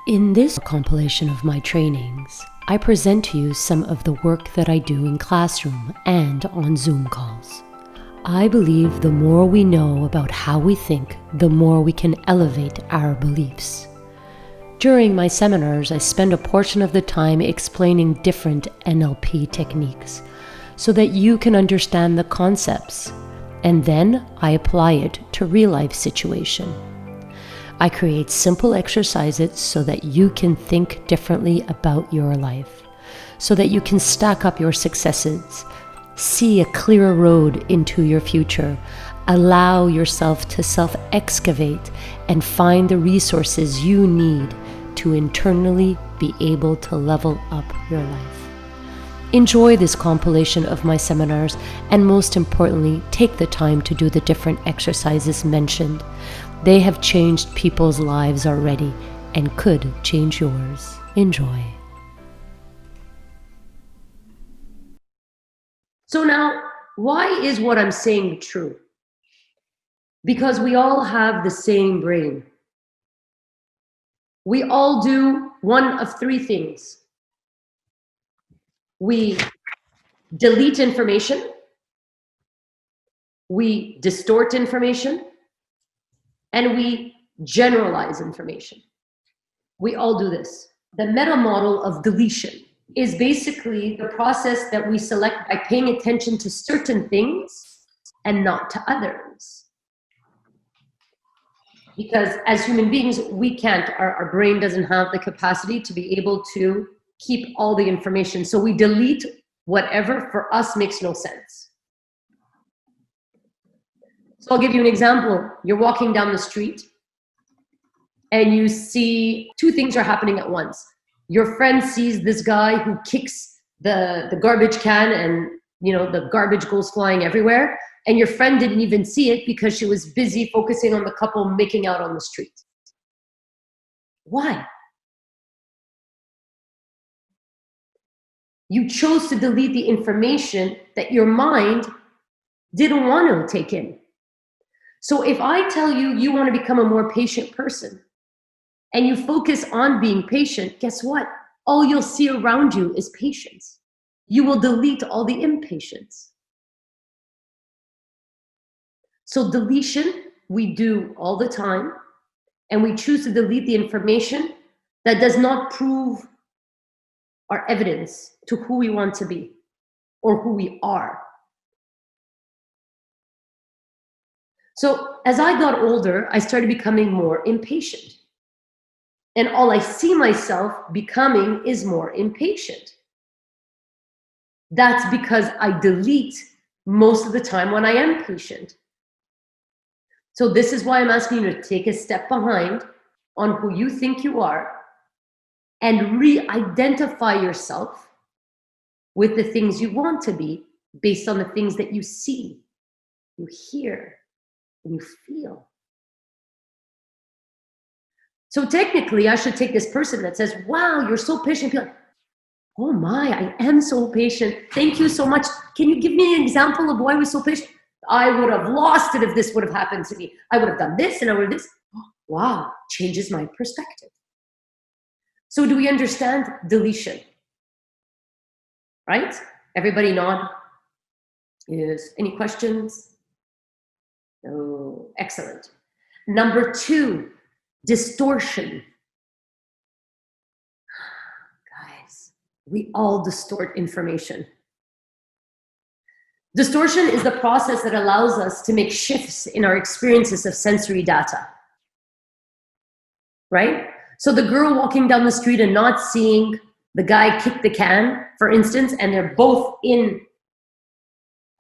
In this compilation of my trainings, I present to you some of the work that I do in classroom and on Zoom calls. I believe the more we know about how we think, the more we can elevate our beliefs. During my seminars, I spend a portion of the time explaining different NLP techniques so that you can understand the concepts, and then I apply it to real-life situation. I create simple exercises so that you can think differently about your life, so that you can stack up your successes, see a clearer road into your future, allow yourself to self-excavate and find the resources you need to internally be able to level up your life. Enjoy this compilation of my seminars, and most importantly, take the time to do the different exercises mentioned. They have changed people's lives already and could change yours. Enjoy. So now, why is what I'm saying true? Because we all have the same brain. We all do one of three things. We delete information, we distort information, and we generalize information. We all do this. The meta model of deletion is basically the process that we select by paying attention to certain things and not to others. Because as human beings, we can't, our brain doesn't have the capacity to be able to keep all the information. So we delete whatever for us makes no sense. So I'll give you an example. You're walking down the street and you see two things are happening at once. Your friend sees this guy who kicks the garbage can and the garbage goes flying everywhere. And your friend didn't even see it because she was busy focusing on the couple making out on the street. Why? You chose to delete the information that your mind didn't want to take in. So if I tell you you want to become a more patient person and you focus on being patient, guess what? All you'll see around you is patience. You will delete all the impatience. So deletion, we do all the time, and we choose to delete the information that does not prove our evidence to who we want to be or who we are. So as I got older, I started becoming more impatient. And all I see myself becoming is more impatient. That's because I delete most of the time when I am patient. So this is why I'm asking you to take a step behind on who you think you are and re-identify yourself with the things you want to be based on the things that you see, you hear, and you feel. So technically, I should take this person that says, wow, you're so patient. Be like, oh my, I am so patient. Thank you so much. Can you give me an example of why we're so patient? I would have lost it if this would have happened to me. I would have done this and I would have this. Wow, changes my perspective. So do we understand deletion? Right? Everybody nod. Yes. Any questions? Oh, excellent. Number 2, distortion. Guys, we all distort information. Distortion is the process that allows us to make shifts in our experiences of sensory data. Right? So the girl walking down the street and not seeing the guy kick the can, for instance, and they're both in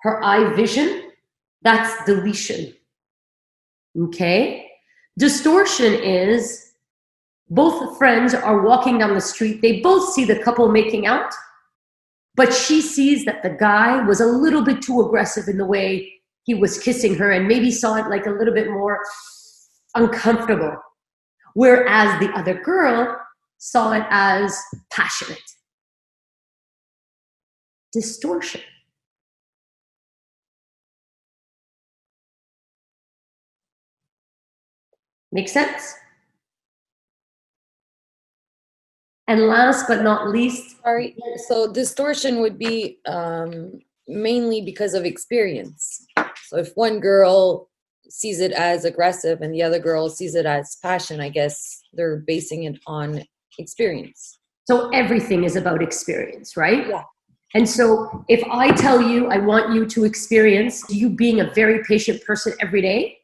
her eye vision, that's deletion. Okay? Distortion is both friends are walking down the street, they both see the couple making out, but she sees that the guy was a little bit too aggressive in the way he was kissing her and maybe saw it like a little bit more uncomfortable. Whereas the other girl saw it as passionate. Distortion. Make sense? And last but not least, Sorry. So distortion would be mainly because of experience. So if one girl sees it as aggressive and the other girl sees it as passion, I guess they're basing it on experience. so everything is about experience, right? Yeah. And so if I tell you, I want you to experience you being a very patient person every day,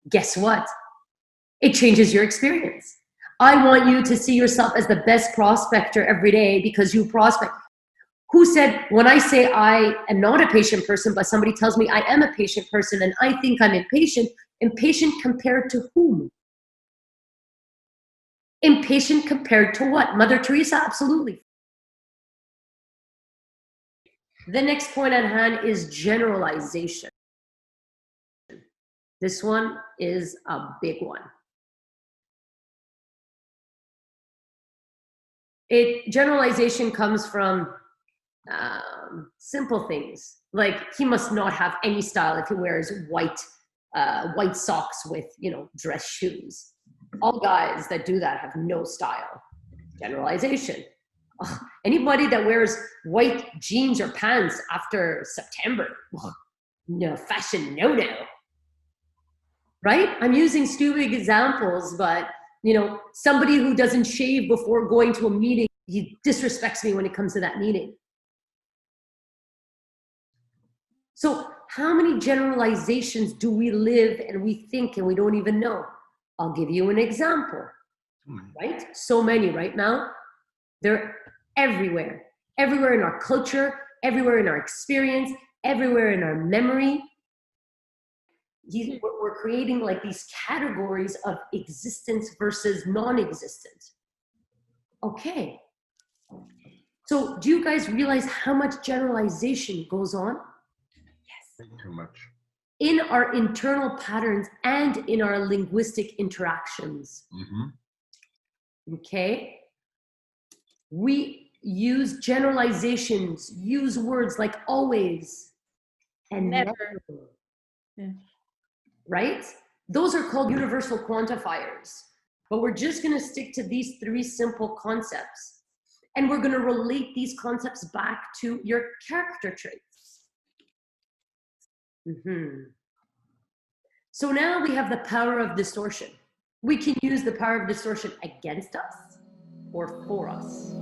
guess what? It changes your experience. I want you to see yourself as the best prospector every day because you prospect. Who said, when I say I am not a patient person, but somebody tells me I am a patient person and I think I'm impatient compared to whom? Impatient compared to what? Mother Teresa? Absolutely. The next point at hand is generalization. This one is a big one. Generalization comes from simple things like he must not have any style if he wears white socks with dress shoes. All guys that do that have no style. Generalization. Anybody that wears white jeans or pants after September, no fashion, no. Right? I'm using stupid examples, but somebody who doesn't shave before going to a meeting, he disrespects me when it comes to that meeting. So how many generalizations do we live and we think and we don't even know? I'll give you an example, right? So many right now. They're everywhere in our culture, everywhere in our experience, everywhere in our memory. We're creating like these categories of existence versus non-existent. Okay. So do you guys realize how much generalization goes on? Yes. Too much. In our internal patterns and in our linguistic interactions. Mm-hmm. Okay? We use generalizations, use words like always and never. Yeah. Right? Those are called universal quantifiers. But we're just going to stick to these three simple concepts. And we're going to relate these concepts back to your character traits. Mm-hmm. So now we have the power of distortion. We can use the power of distortion against us or for us.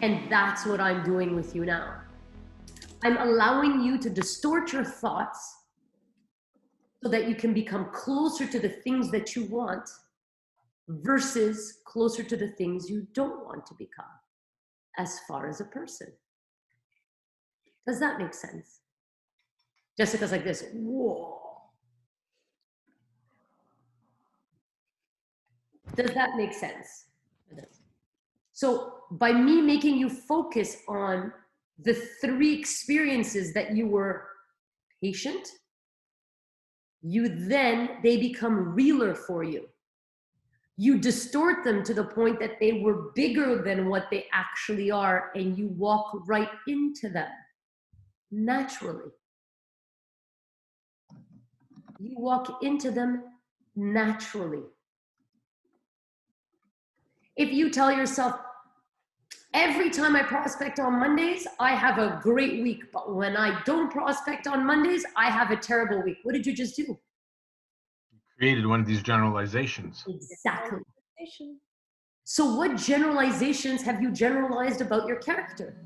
And that's what I'm doing with you now. I'm allowing you to distort your thoughts so that you can become closer to the things that you want versus closer to the things you don't want to become as far as a person. Does that make sense? Jessica's like this, whoa. Does that make sense? It does. So by me making you focus on the three experiences that you were patient, they become realer for you. you distort them to the point that they were bigger than what they actually are, and you walk right into them naturally. You walk into them naturally. If you tell yourself, every time I prospect on Mondays, I have a great week, but when I don't prospect on Mondays, I have a terrible week. What did you just do? Created one of these generalizations. Exactly. So what generalizations have you generalized about your character?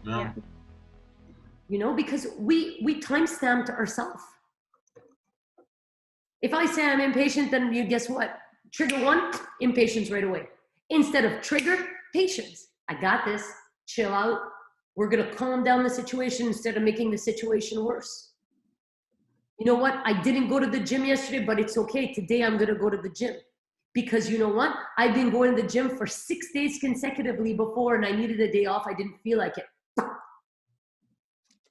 No. Yeah. You know, because we time-stamped ourselves. If I say I'm impatient, then you guess what? Trigger one, impatience right away. Instead of trigger, patience. I got this. Chill out. We're going to calm down the situation instead of making the situation worse. You know what? I didn't go to the gym yesterday, but it's okay. Today I'm going to go to the gym. Because you know what? I've been going to the gym for 6 days consecutively before, and I needed a day off. I didn't feel like it.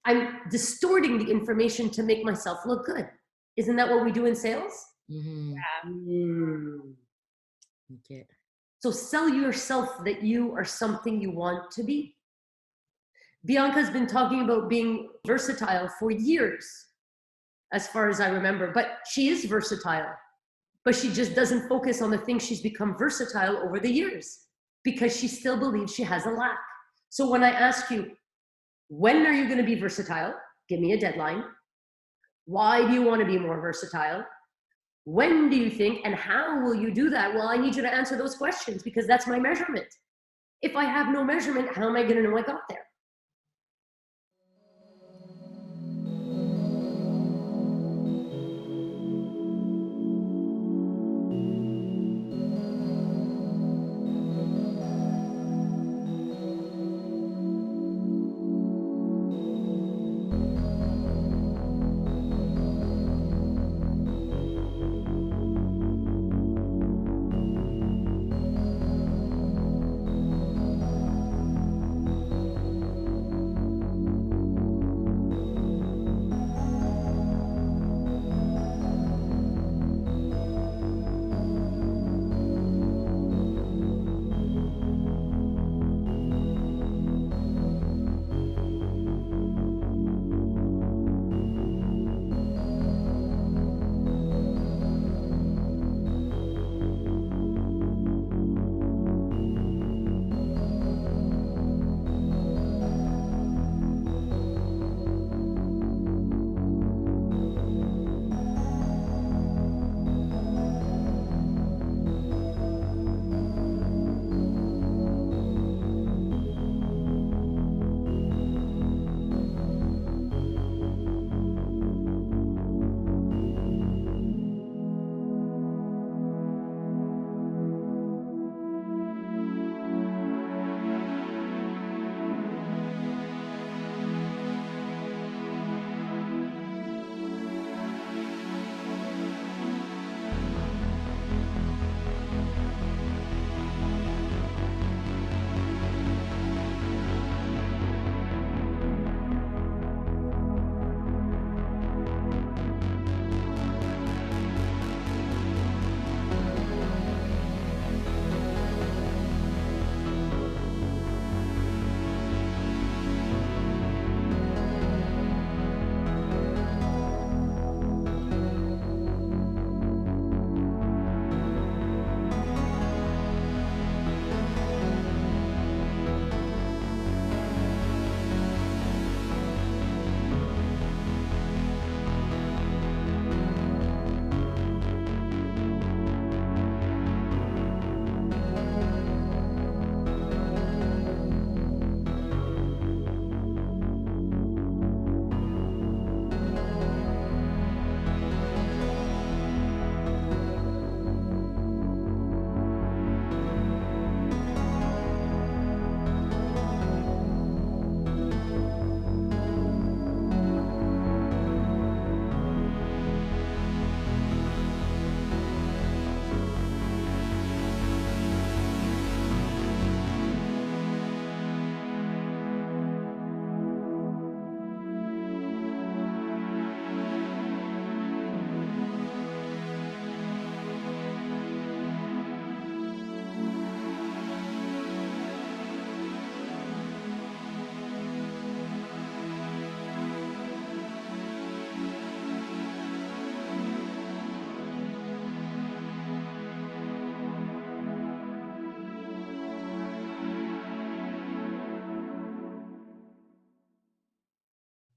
I'm distorting the information to make myself look good. Isn't that what we do in sales? Mm-hmm. Okay. So sell yourself that you are something you want to be. Bianca's been talking about being versatile for years, as far as I remember, but she is versatile, but she just doesn't focus on the things she's become versatile over the years because she still believes she has a lack. So when I ask you, when are you going to be versatile? Give me a deadline. Why do you want to be more versatile? When do you think, and how will you do that? Well, I need you to answer those questions because that's my measurement. If I have no measurement, how am I going to know I got there?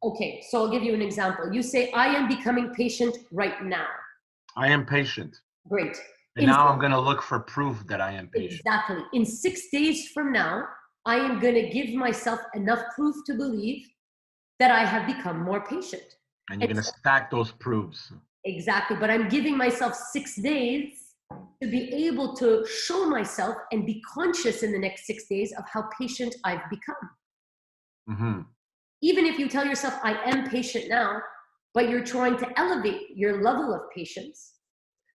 Okay, so I'll give you an example. You say, I am becoming patient right now. I am patient. Great. And now I'm going to look for proof that I am patient. Exactly. In 6 days from now, I am going to give myself enough proof to believe that I have become more patient. And you're going to stack those proofs. Exactly. But I'm giving myself 6 days to be able to show myself and be conscious in the next 6 days of how patient I've become. Mm-hmm. Even if you tell yourself, I am patient now, but you're trying to elevate your level of patience,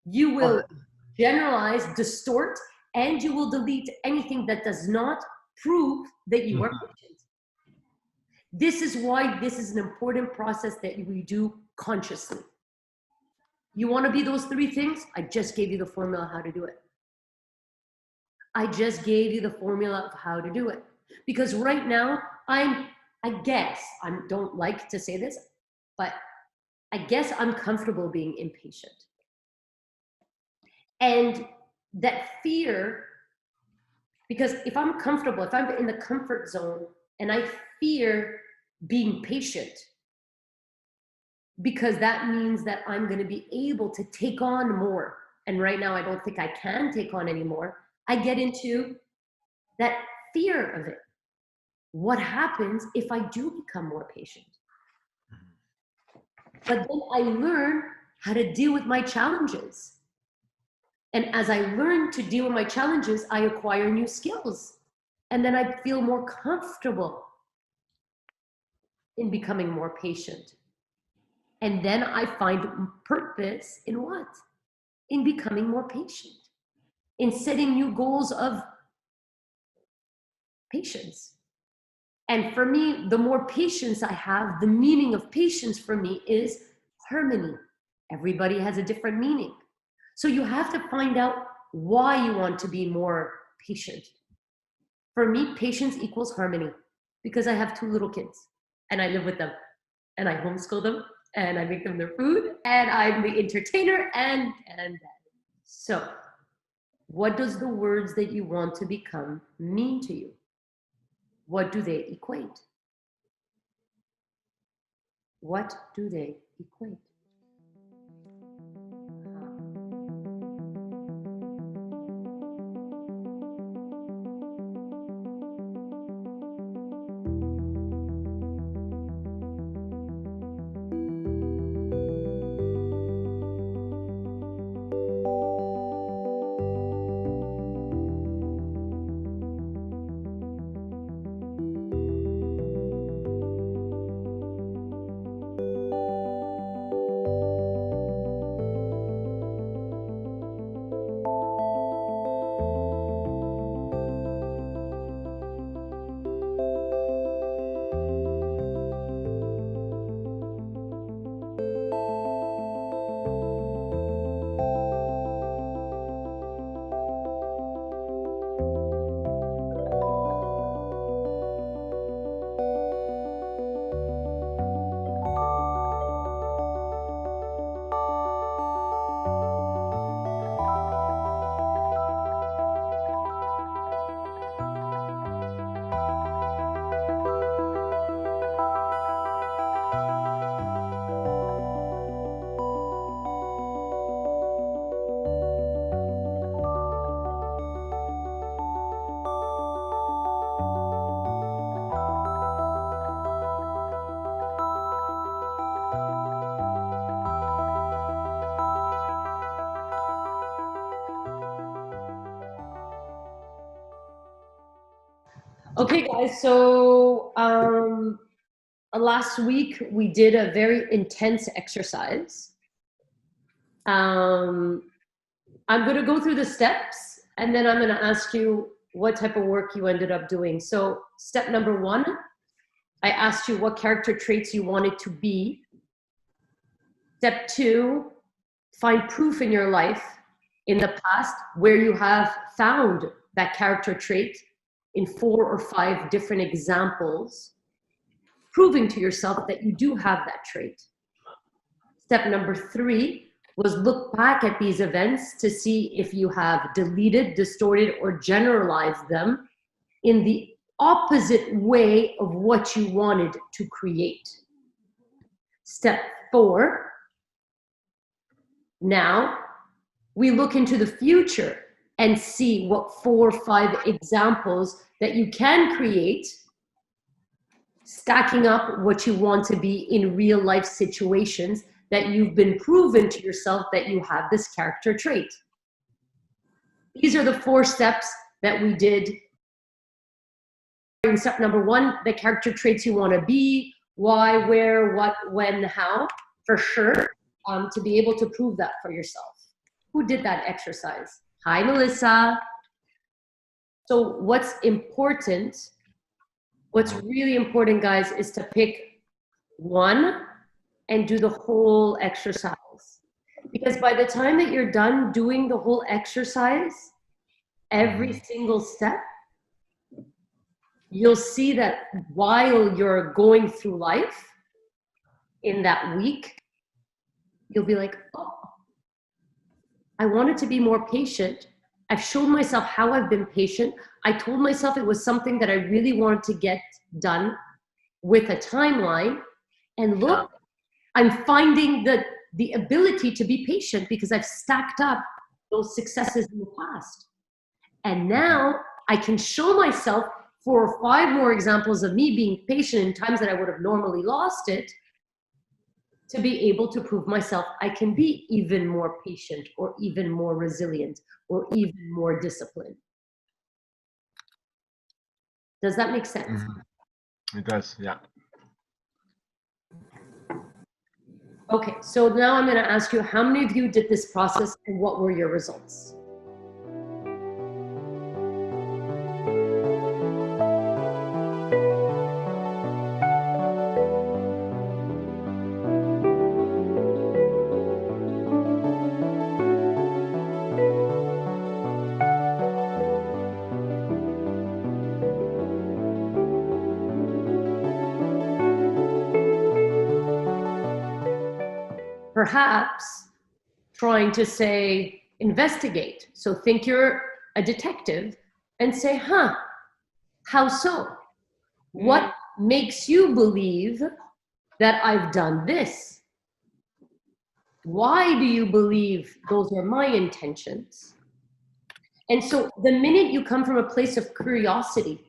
you will generalize, distort, and you will delete anything that does not prove that you are patient. This is why this is an important process that we do consciously. You want to be those 3 things? I just gave you the formula how to do it. I just gave you the formula of how to do it. Because right now, I don't like to say this, but I guess I'm comfortable being impatient. And that fear, because if I'm comfortable, if I'm in the comfort zone and I fear being patient, because that means that I'm going to be able to take on more. And right now, I don't think I can take on anymore. I get into that fear of it. What happens if I do become more patient? But then I learn how to deal with my challenges. And as I learn to deal with my challenges, I acquire new skills. And then I feel more comfortable in becoming more patient. And then I find purpose in what? In becoming more patient, in setting new goals of patience. And for me, the more patience I have, the meaning of patience for me is harmony. Everybody has a different meaning. So you have to find out why you want to be more patient. For me, patience equals harmony because I have 2 little kids and I live with them and I homeschool them and I make them their food and I'm the entertainer and. So what does the words that you want to become mean to you? What do they equate? What do they equate? Okay, guys, so last week we did a very intense exercise. I'm going to go through the steps and then I'm going to ask you what type of work you ended up doing. So step number 1, I asked you what character traits you wanted to be. Step 2, find proof in your life in the past where you have found that character trait in 4 or 5 different examples, proving to yourself that you do have that trait. Step number 3 was look back at these events to see if you have deleted, distorted, or generalized them in the opposite way of what you wanted to create. Step 4, now we look into the future and see what 4 or 5 examples that you can create, stacking up what you want to be in real life situations that you've been proven to yourself that you have this character trait. These are the 4 steps that we did. In step number 1, the character traits you want to be, why, where, what, when, how, for sure, to be able to prove that for yourself. Who did that exercise? Hi, Melissa. So what's important, what's really important, guys, is to pick one and do the whole exercise. Because by the time that you're done doing the whole exercise, every single step, you'll see that while you're going through life in that week, you'll be like, oh, I wanted to be more patient. I've shown myself how I've been patient. I told myself it was something that I really wanted to get done with a timeline. And look, I'm finding the ability to be patient because I've stacked up those successes in the past. And now I can show myself 4 or 5 more examples of me being patient in times that I would have normally lost it, to be able to prove myself I can be even more patient or even more resilient or even more disciplined. Does that make sense? It does, yeah. Okay, so now I'm going to ask you, how many of you did this process and what were your results? Perhaps trying to say, investigate. So think you're a detective and say, how so? What makes you believe that I've done this? Why do you believe those are my intentions? And so the minute you come from a place of curiosity,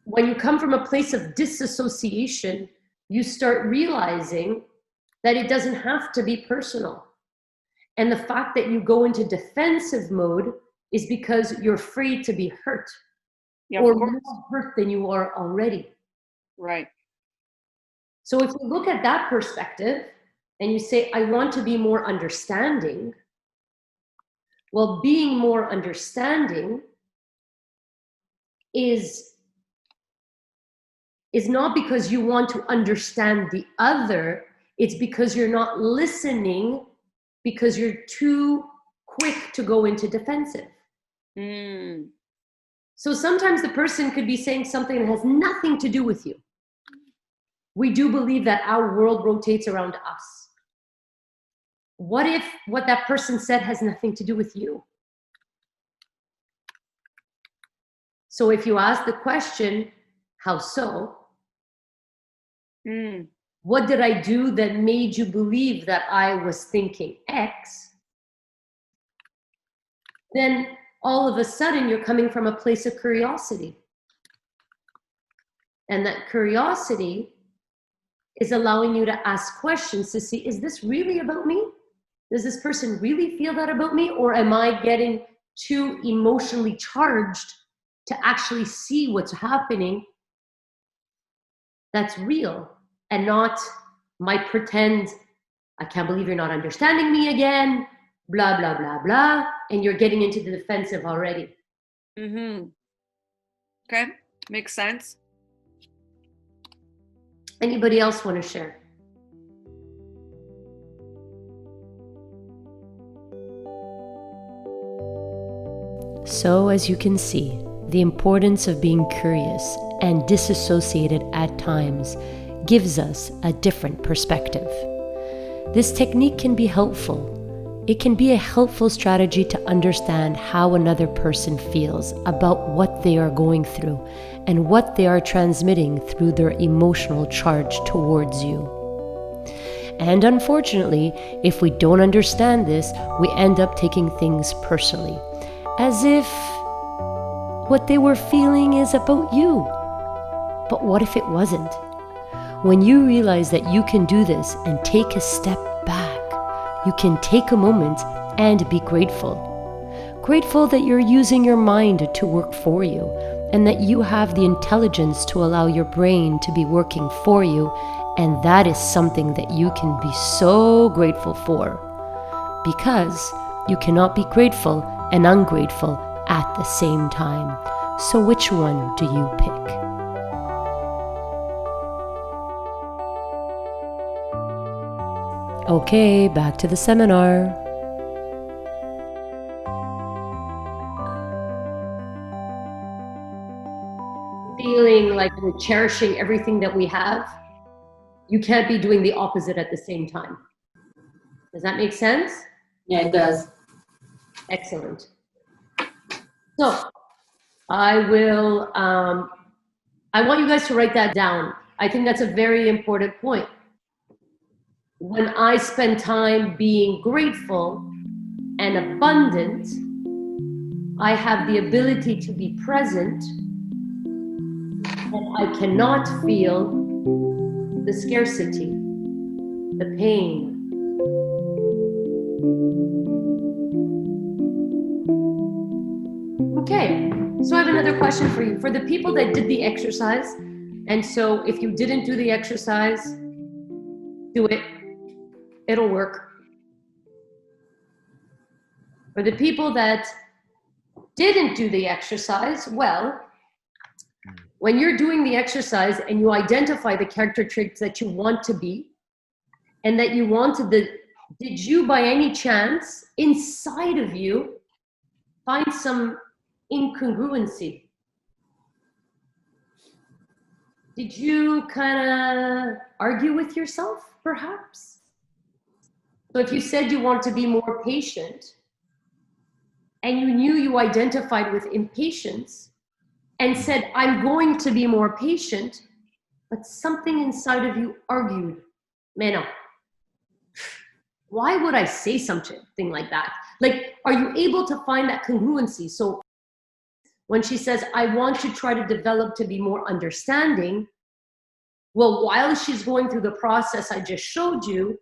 when you come from a place of disassociation, you start realizing that it doesn't have to be personal. And the fact that you go into defensive mode is because you're afraid to be hurt, or more hurt than you are already. Right. So if you look at that perspective and you say, I want to be more understanding, well, being more understanding is not because you want to understand the other. It's because you're not listening, because you're too quick to go into defensive. So sometimes the person could be saying something that has nothing to do with you. We do believe that our world rotates around us. What if what that person said has nothing to do with you? So if you ask the question, how so? What did I do that made you believe that I was thinking X? Then all of a sudden you're coming from a place of curiosity. And that curiosity is allowing you to ask questions to see, is this really about me? Does this person really feel that about me? Or am I getting too emotionally charged to actually see what's happening that's real? And not my pretend, I can't believe you're not understanding me again, blah, blah, blah, blah. And you're getting into the defensive already. Okay, makes sense. Anybody else want to share? So, as you can see, the importance of being curious and disassociated at times gives us a different perspective. This technique can be helpful. It can be a helpful strategy to understand how another person feels about what they are going through and what they are transmitting through their emotional charge towards you. And unfortunately, if we don't understand this, we end up taking things personally, as if what they were feeling is about you. But what if it wasn't? When you realize that you can do this and take a step back, you can take a moment and be grateful. Grateful that you're using your mind to work for you, and that you have the intelligence to allow your brain to be working for you, and that is something that you can be so grateful for. Because you cannot be grateful and ungrateful at the same time. So which one do you pick? Okay, back to the seminar. Feeling like we're cherishing everything that we have, you can't be doing the opposite at the same time. Does that make sense? Yeah, it does. Excellent. So I want you guys to write that down. I think that's a very important point. When I spend time being grateful and abundant, I have the ability to be present, and I cannot feel the scarcity, the pain. Okay, so I have another question for you. For the people that did the exercise, and so if you didn't do the exercise, do it. It'll work. For the people that didn't do the exercise, well, when you're doing the exercise and you identify the character traits that you want to be, and that you wanted did you by any chance inside of you find some incongruency? Did you kind of argue with yourself, perhaps? So if you said you want to be more patient, and you knew you identified with impatience, and said, I'm going to be more patient, but something inside of you argued, man, no. Why would I say something like that? Like, are you able to find that congruency? So when she says, I want to try to develop to be more understanding, well, while she's going through the process I just showed you,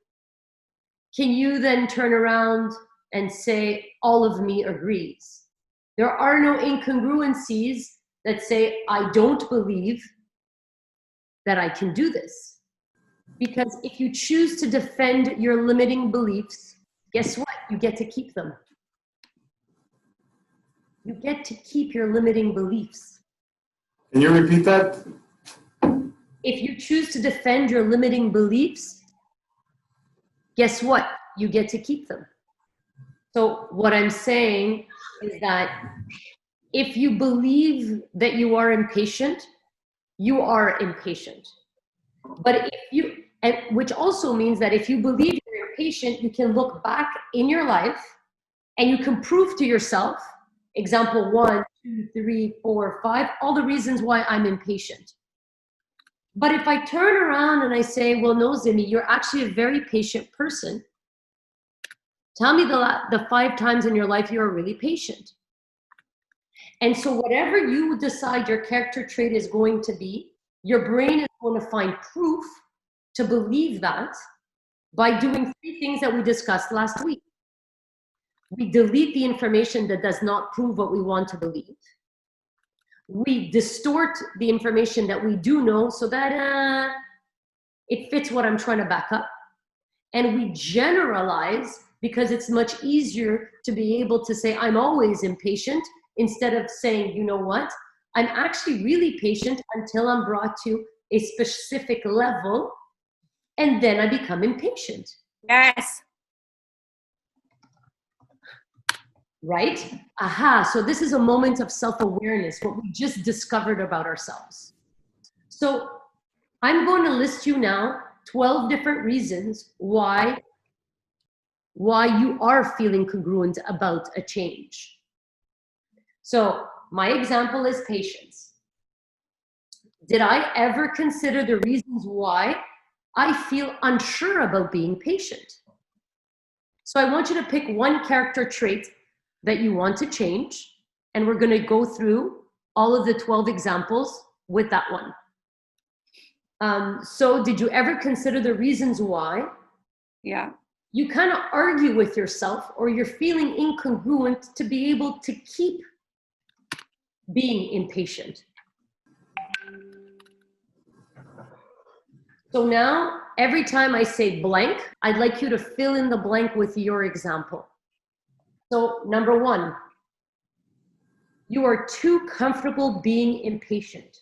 can you then turn around and say, all of me agrees? There are no incongruencies that say, I don't believe that I can do this. Because if you choose to defend your limiting beliefs, guess what? You get to keep them. You get to keep your limiting beliefs. Can you repeat that? If you choose to defend your limiting beliefs, guess what? You get to keep them. So what I'm saying is that if you believe that you are impatient, you are impatient. But if you, and which also means that if you believe you're impatient, you can look back in your life and you can prove to yourself, example 1, 2, 3, 4, 5, all the reasons why I'm impatient. But if I turn around and I say, well, no, Zimi, you're actually a very patient person. Tell me the 5 times in your life you are really patient. And so whatever you decide your character trait is going to be, your brain is going to find proof to believe that by doing 3 things that we discussed last week. We delete the information that does not prove what we want to believe. We distort the information that we do know so that it fits what I'm trying to back up. And we generalize because it's much easier to be able to say, I'm always impatient, instead of saying, you know what? I'm actually really patient until I'm brought to a specific level, and then I become impatient. Yes. Right? Aha, so this is a moment of self-awareness, what we just discovered about ourselves. So I'm going to list you now 12 different reasons why you are feeling congruent about a change. So my example is patience. Did I ever consider the reasons why I feel unsure about being patient? So I want you to pick one character trait that you want to change, and we're going to go through all of the 12 examples with that one. So did you ever consider the reasons why? Yeah. You kind of argue with yourself, or you're feeling incongruent to be able to keep being impatient. So now, every time I say blank, I'd like you to fill in the blank with your example. So number 1, you are too comfortable being impatient.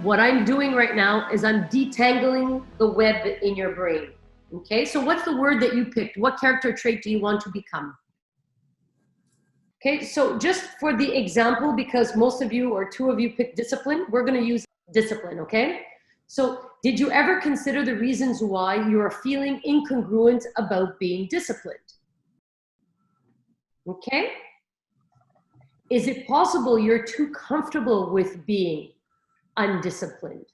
What I'm doing right now is I'm detangling the web in your brain. Okay, so what's the word that you picked? What character trait do you want to become? Okay, so just for the example, because most of you or 2 of you picked discipline, we're going to use discipline, okay? So did you ever consider the reasons why you are feeling incongruent about being disciplined? Okay? Is it possible you're too comfortable with being undisciplined?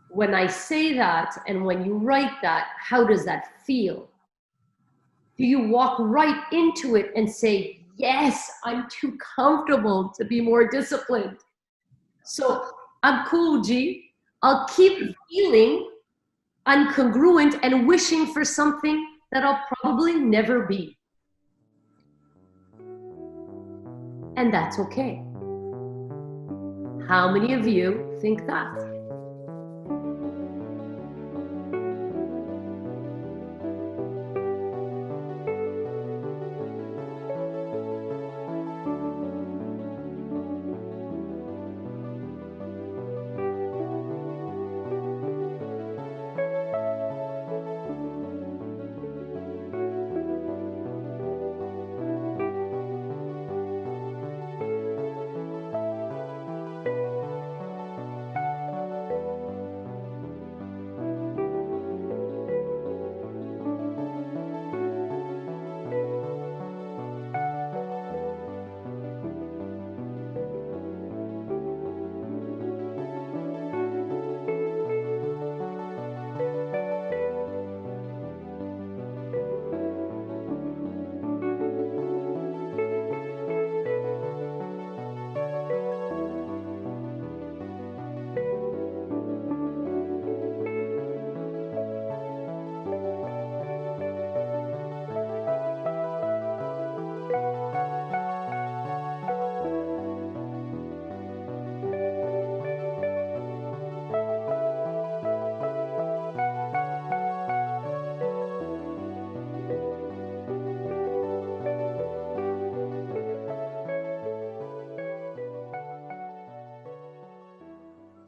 When I say that and when you write that, how does that feel? Do you walk right into it and say, yes, I'm too comfortable to be more disciplined? So I'm cool, G. I'll keep feeling incongruent and wishing for something that I'll probably never be. And that's okay. How many of you think that?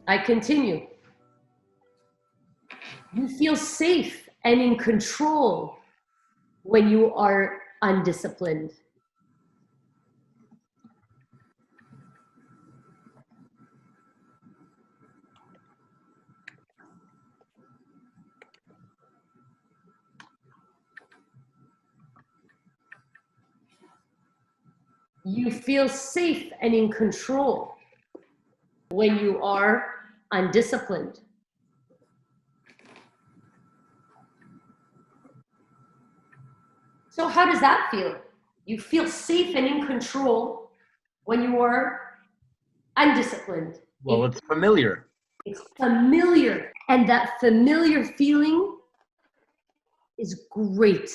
I continue. You feel safe and in control when you are undisciplined. You feel safe and in control when you are undisciplined. So how does that feel? You feel safe and in control when you are undisciplined. Well, it's familiar. It's familiar, and that familiar feeling is great.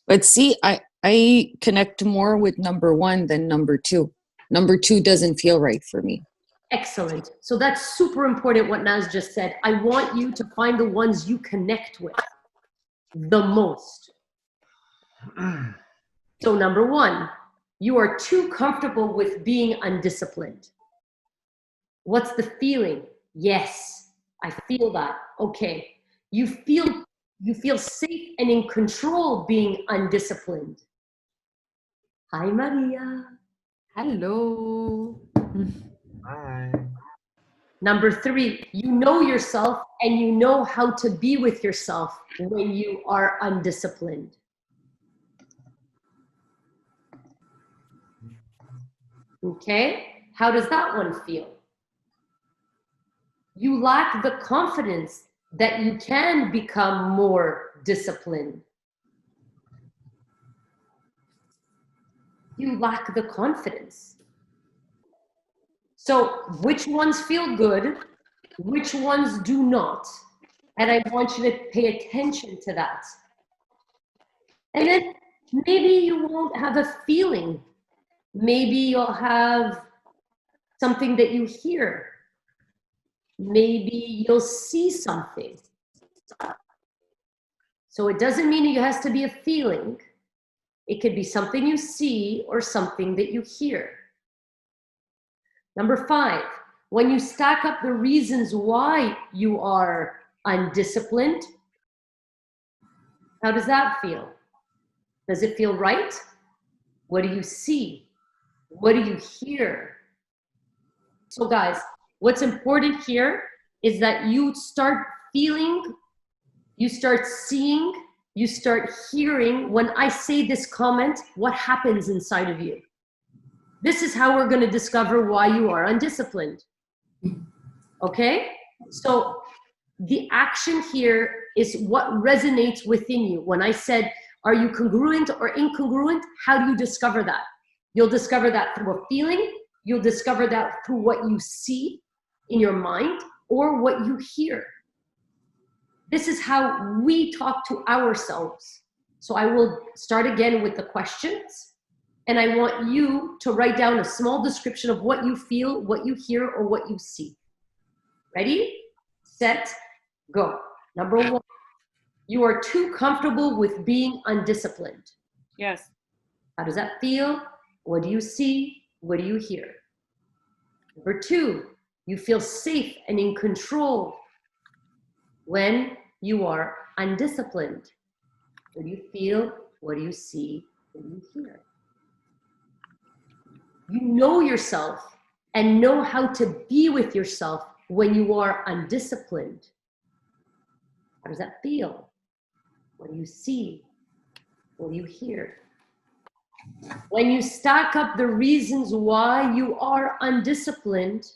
But see, I connect more with number one than number two. Number two doesn't feel right for me. Excellent. So that's super important what Naz just said. I want you to find the ones you connect with the most. So number one, you are too comfortable with being undisciplined. What's the feeling? Yes, I feel that. Okay. You feel safe and in control being undisciplined. Hi, Maria. Hello. Hi. Number three, you know yourself and you know how to be with yourself when you are undisciplined. Okay, how does that one feel? You lack the confidence that you can become more disciplined. You lack the confidence. So which ones feel good? Which ones do not? And I want you to pay attention to that. And then maybe you won't have a feeling. Maybe you'll have something that you hear. Maybe you'll see something. So it doesn't mean it has to be a feeling. It could be something you see or something that you hear. Number five, when you stack up the reasons why you are undisciplined, how does that feel? Does it feel right? What do you see? What do you hear? So guys, what's important here is that you start feeling, you start seeing, you start hearing. When I say this comment, what happens inside of you? This is how we're going to discover why you are undisciplined. Okay? So the action here is what resonates within you. When I said, are you congruent or incongruent? How do you discover that? You'll discover that through a feeling. You'll discover that through what you see in your mind or what you hear. This is how we talk to ourselves. So I will start again with the questions. And I want you to write down a small description of what you feel, what you hear, or what you see. Ready, set, go. Number one, you are too comfortable with being undisciplined. Yes. How does that feel? What do you see? What do you hear? Number two, you feel safe and in control when you are undisciplined. What do you feel? What do you see? What do you hear? You know yourself and know how to be with yourself when you are undisciplined. How does that feel? What do you see? What do you hear? When you stack up the reasons why you are undisciplined,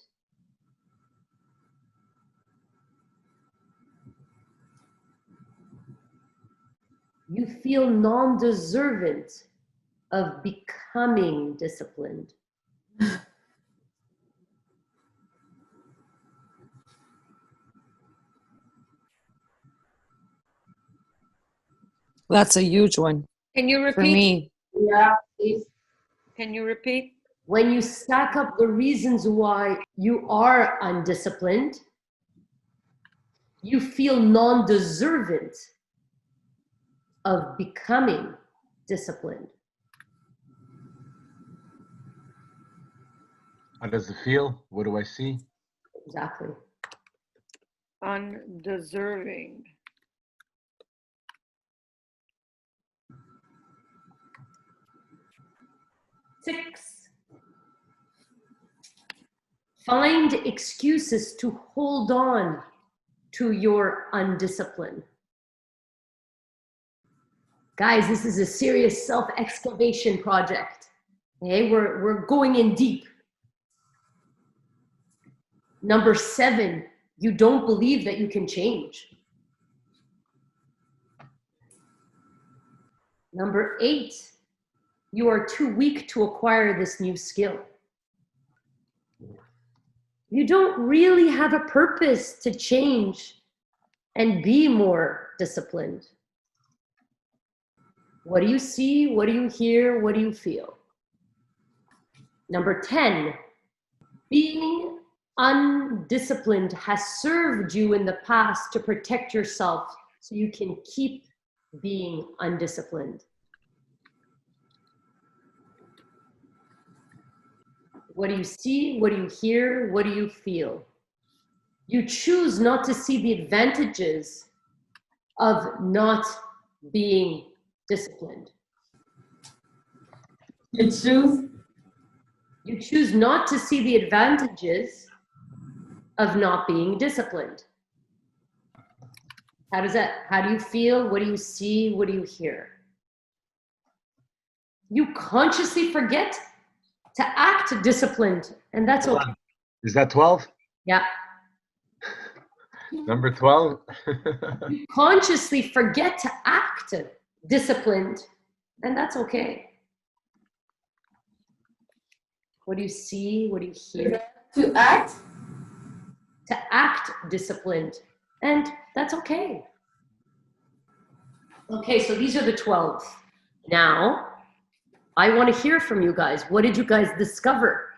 you feel non-deserving of becoming disciplined. That's a huge one Can you for repeat? me. Yeah, please. Can you repeat? When you stack up the reasons why you are undisciplined, you feel non-deserving of becoming disciplined. How does it feel? What do I see? Exactly. Undeserving. Six, find excuses to hold on to your undiscipline. Guys, this is a serious self-excavation project. Okay, we're going in deep. Number 7, you don't believe that you can change. Number 8, you are too weak to acquire this new skill. You don't really have a purpose to change and be more disciplined. What do you see? What do you hear? What do you feel? Number 10, being undisciplined has served you in the past to protect yourself so you can keep being undisciplined. What do you see? What do you hear? What do you feel? You choose not to see the advantages of not being disciplined. You choose? You choose not to see the advantages of not being disciplined. How do you feel? What do you see? What do you hear? You consciously forget to act disciplined, and that's okay. Is that 12? Yeah. Number 12? You consciously forget to act disciplined, and that's okay. What do you see? What do you hear? To act? To act disciplined, and that's okay. Okay, so these are the 12. Now, I want to hear from you guys. What did you guys discover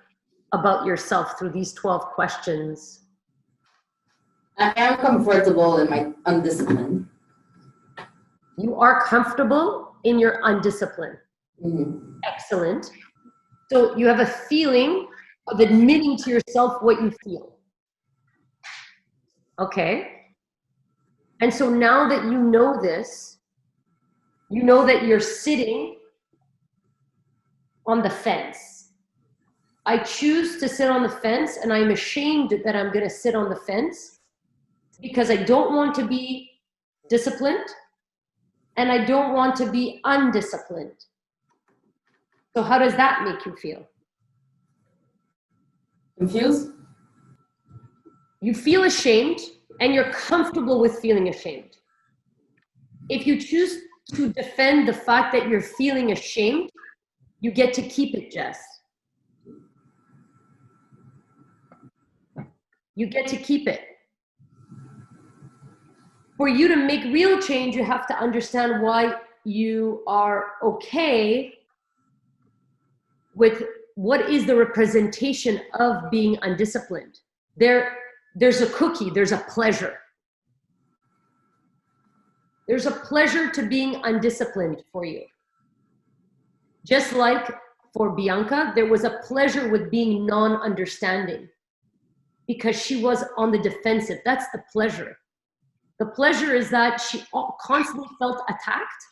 about yourself through these 12 questions? I am comfortable in my undiscipline. You are comfortable in your undiscipline. Mm-hmm. Excellent. So you have a feeling of admitting to yourself what you feel. Okay. And so now that you know this, you know that you're sitting on the fence. I choose to sit on the fence, and I'm ashamed that I'm going to sit on the fence because I don't want to be disciplined and I don't want to be undisciplined. So how does that make you feel? Confused? You feel ashamed and you're comfortable with feeling ashamed. If you choose to defend the fact that you're feeling ashamed, you get to keep it, Jess. You get to keep it. For you to make real change, you have to understand why you are okay with what is the representation of being undisciplined. There's a cookie, there's a pleasure. There's a pleasure to being undisciplined for you. Just like for Bianca, there was a pleasure with being non-understanding because she was on the defensive. That's the pleasure. The pleasure is that she constantly felt attacked,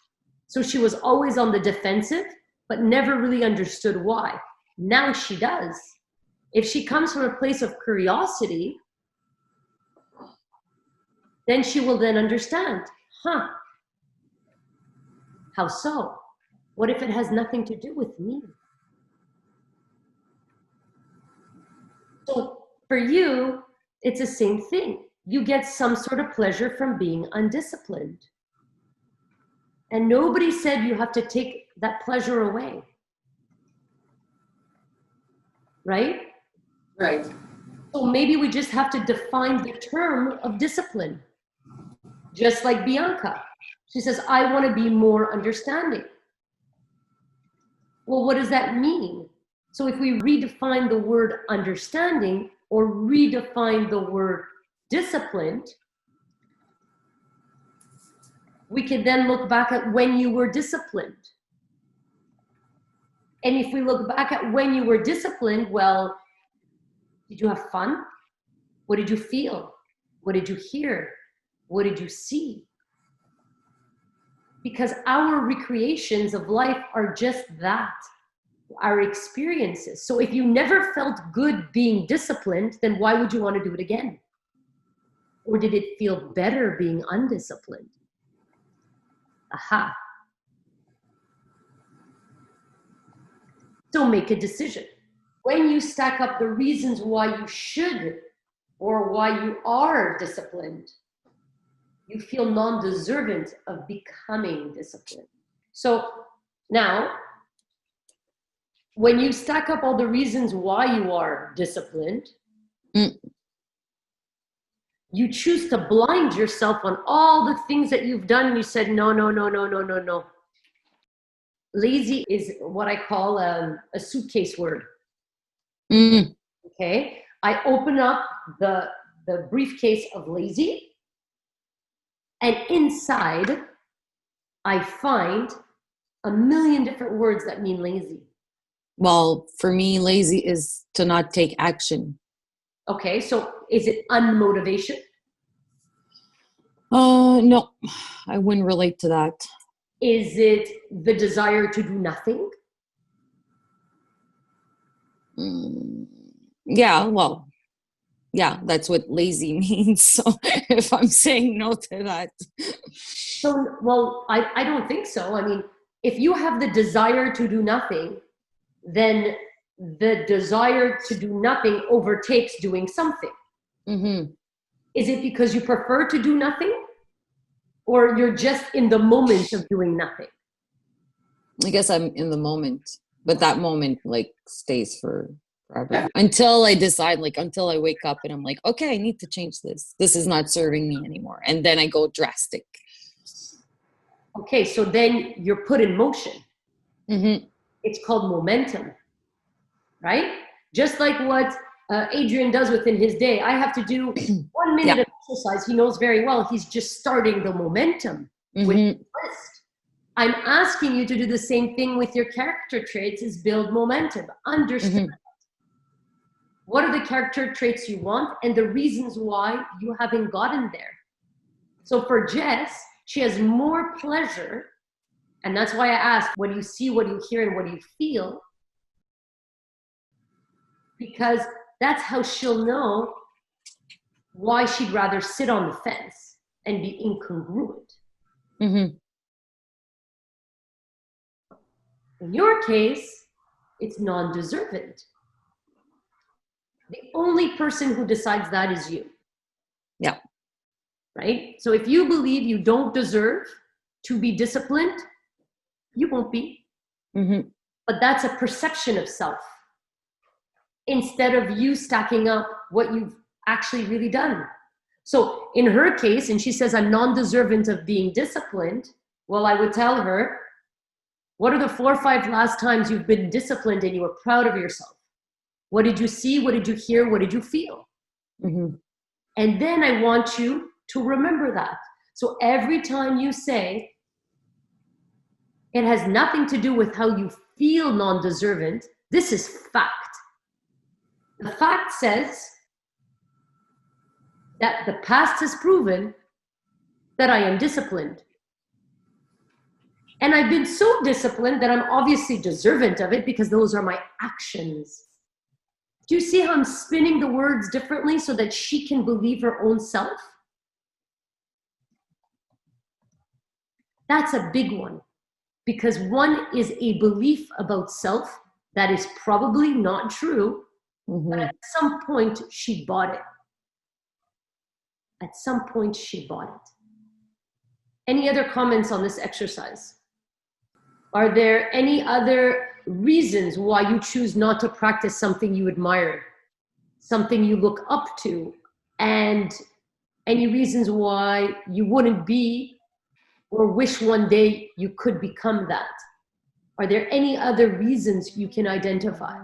so she was always on the defensive, but never really understood why. Now she does. If she comes from a place of curiosity, then she will then understand, how so? What if it has nothing to do with me? So for you, it's the same thing. You get some sort of pleasure from being undisciplined. And nobody said you have to take that pleasure away. Right? Right. So maybe we just have to define the term of discipline. Just like Bianca. She says, I want to be more understanding. Well, what does that mean? So if we redefine the word understanding or redefine the word disciplined, we can then look back at when you were disciplined. And if we look back at when you were disciplined, well, did you have fun? What did you feel? What did you hear? What did you see? Because our recreations of life are just that, our experiences. So if you never felt good being disciplined, then why would you want to do it again? Or did it feel better being undisciplined? Aha. So make a decision. When you stack up the reasons why you should or why you are disciplined, you feel non-deserving of becoming disciplined. So now, when you stack up all the reasons why you are disciplined, you choose to blind yourself on all the things that you've done, and you said, no, no, no, no, no, no, no. Lazy is what I call a suitcase word. Okay? I open up the briefcase of lazy, and inside, I find a million different words that mean lazy. Well, for me, lazy is to not take action. Okay, so is it unmotivation? No, I wouldn't relate to that. Is it the desire to do nothing? Yeah, well, yeah, that's what lazy means. So if I'm saying no to that. So, well, I don't think so. I mean, if you have the desire to do nothing, then the desire to do nothing overtakes doing something. Is it because you prefer to do nothing? Or you're just in the moment of doing nothing? I guess I'm in the moment, but that moment like stays for forever until I decide, like until I wake up and I'm like, okay, I need to change this. This is not serving me anymore. And then I go drastic. Okay, so then you're put in motion. It's called momentum, right? Just like what Adrian does within his day. I have to do 1 minute of exercise. He knows very well he's just starting the momentum with the list. I'm asking you to do the same thing with your character traits, is build momentum. Understand what are the character traits you want and the reasons why you haven't gotten there. So for Jess, she has more pleasure, and that's why I asked, what do you see, what do you hear, and what do you feel? Because that's how she'll know why she'd rather sit on the fence and be incongruent. In your case, it's non-deserving. The only person who decides that is you. Yeah. Right? So if you believe you don't deserve to be disciplined, you won't be. But that's a perception of self, instead of you stacking up what you've actually really done. So in her case, and she says, I'm non-deserving of being disciplined. Well, I would tell her, what are the 4 or 5 last times you've been disciplined and you were proud of yourself? What did you see? What did you hear? What did you feel? And then I want you to remember that. So every time you say, it has nothing to do with how you feel non-deserving, this is fact. The fact says that the past has proven that I am disciplined. And I've been so disciplined that I'm obviously deserving of it because those are my actions. Do you see how I'm spinning the words differently so that she can believe her own self? That's a big one, because one is a belief about self that is probably not true, but at some point she bought it. At some point she bought it. Any other comments on this exercise? Are there any other reasons why you choose not to practice something you admire, something you look up to, and any reasons why you wouldn't be or wish one day you could become that? Are there any other reasons you can identify?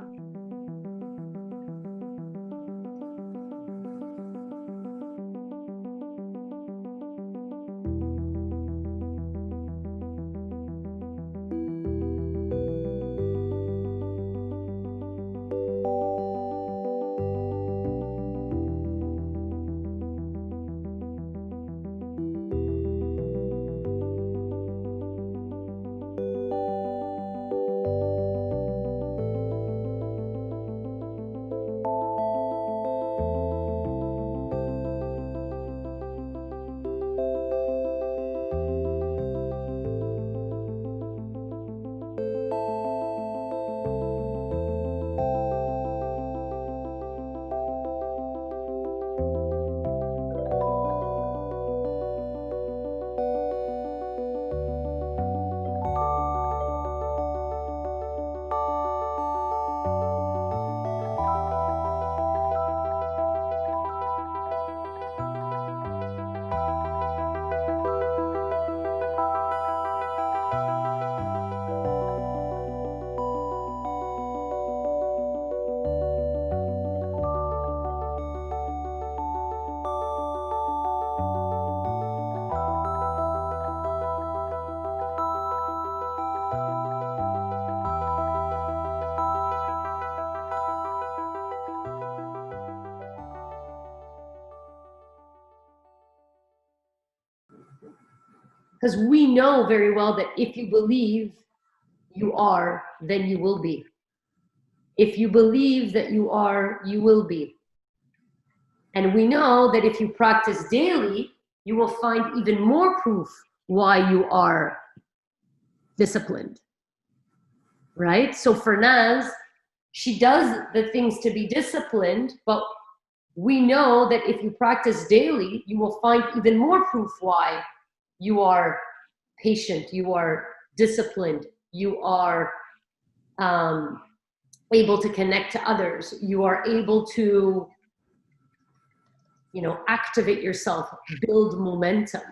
Because we know very well that if you believe you are, then you will be. If you believe that you are, you will be. And we know that if you practice daily, you will find even more proof why you are disciplined, right? So for Naz, she does the things to be disciplined, but we know that if you practice daily, you will find even more proof why you are patient, you are disciplined, you are able to connect to others, you are able to, activate yourself, build momentum.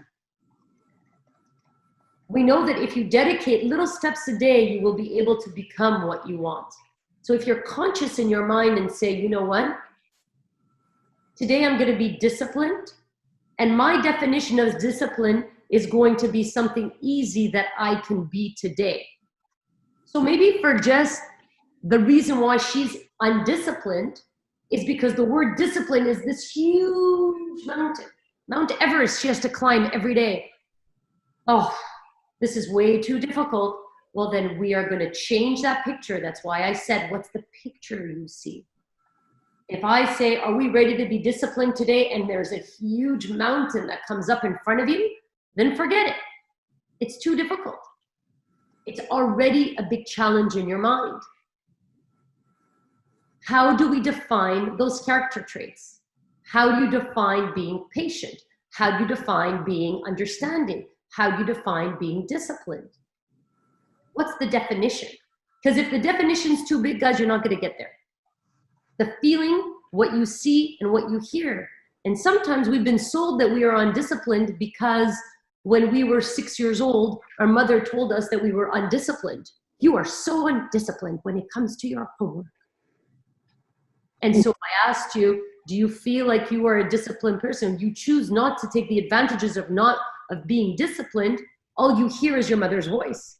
We know that if you dedicate little steps a day, you will be able to become what you want. So if you're conscious in your mind and say, you know what? Today I'm going to be disciplined, and my definition of discipline is going to be something easy that I can be today. So maybe for Jess, the reason why she's undisciplined is because the word discipline is this huge mountain. Mount Everest she has to climb every day. Oh, this is way too difficult. Well, then we are going to change that picture. That's why I said, what's the picture you see? If I say, are we ready to be disciplined today? And there's a huge mountain that comes up in front of you, then forget it. It's too difficult. It's already a big challenge in your mind. How do we define those character traits? How do you define being patient? How do you define being understanding? How do you define being disciplined? What's the definition? Because if the definition's too big, guys, you're not going to get there. The feeling, what you see, and what you hear. And sometimes we've been sold that we are undisciplined because when we were 6 years old, our mother told us that we were undisciplined. You are so undisciplined when it comes to your homework. And so I asked you, do you feel like you are a disciplined person? You choose not to take the advantages of being disciplined. All you hear is your mother's voice.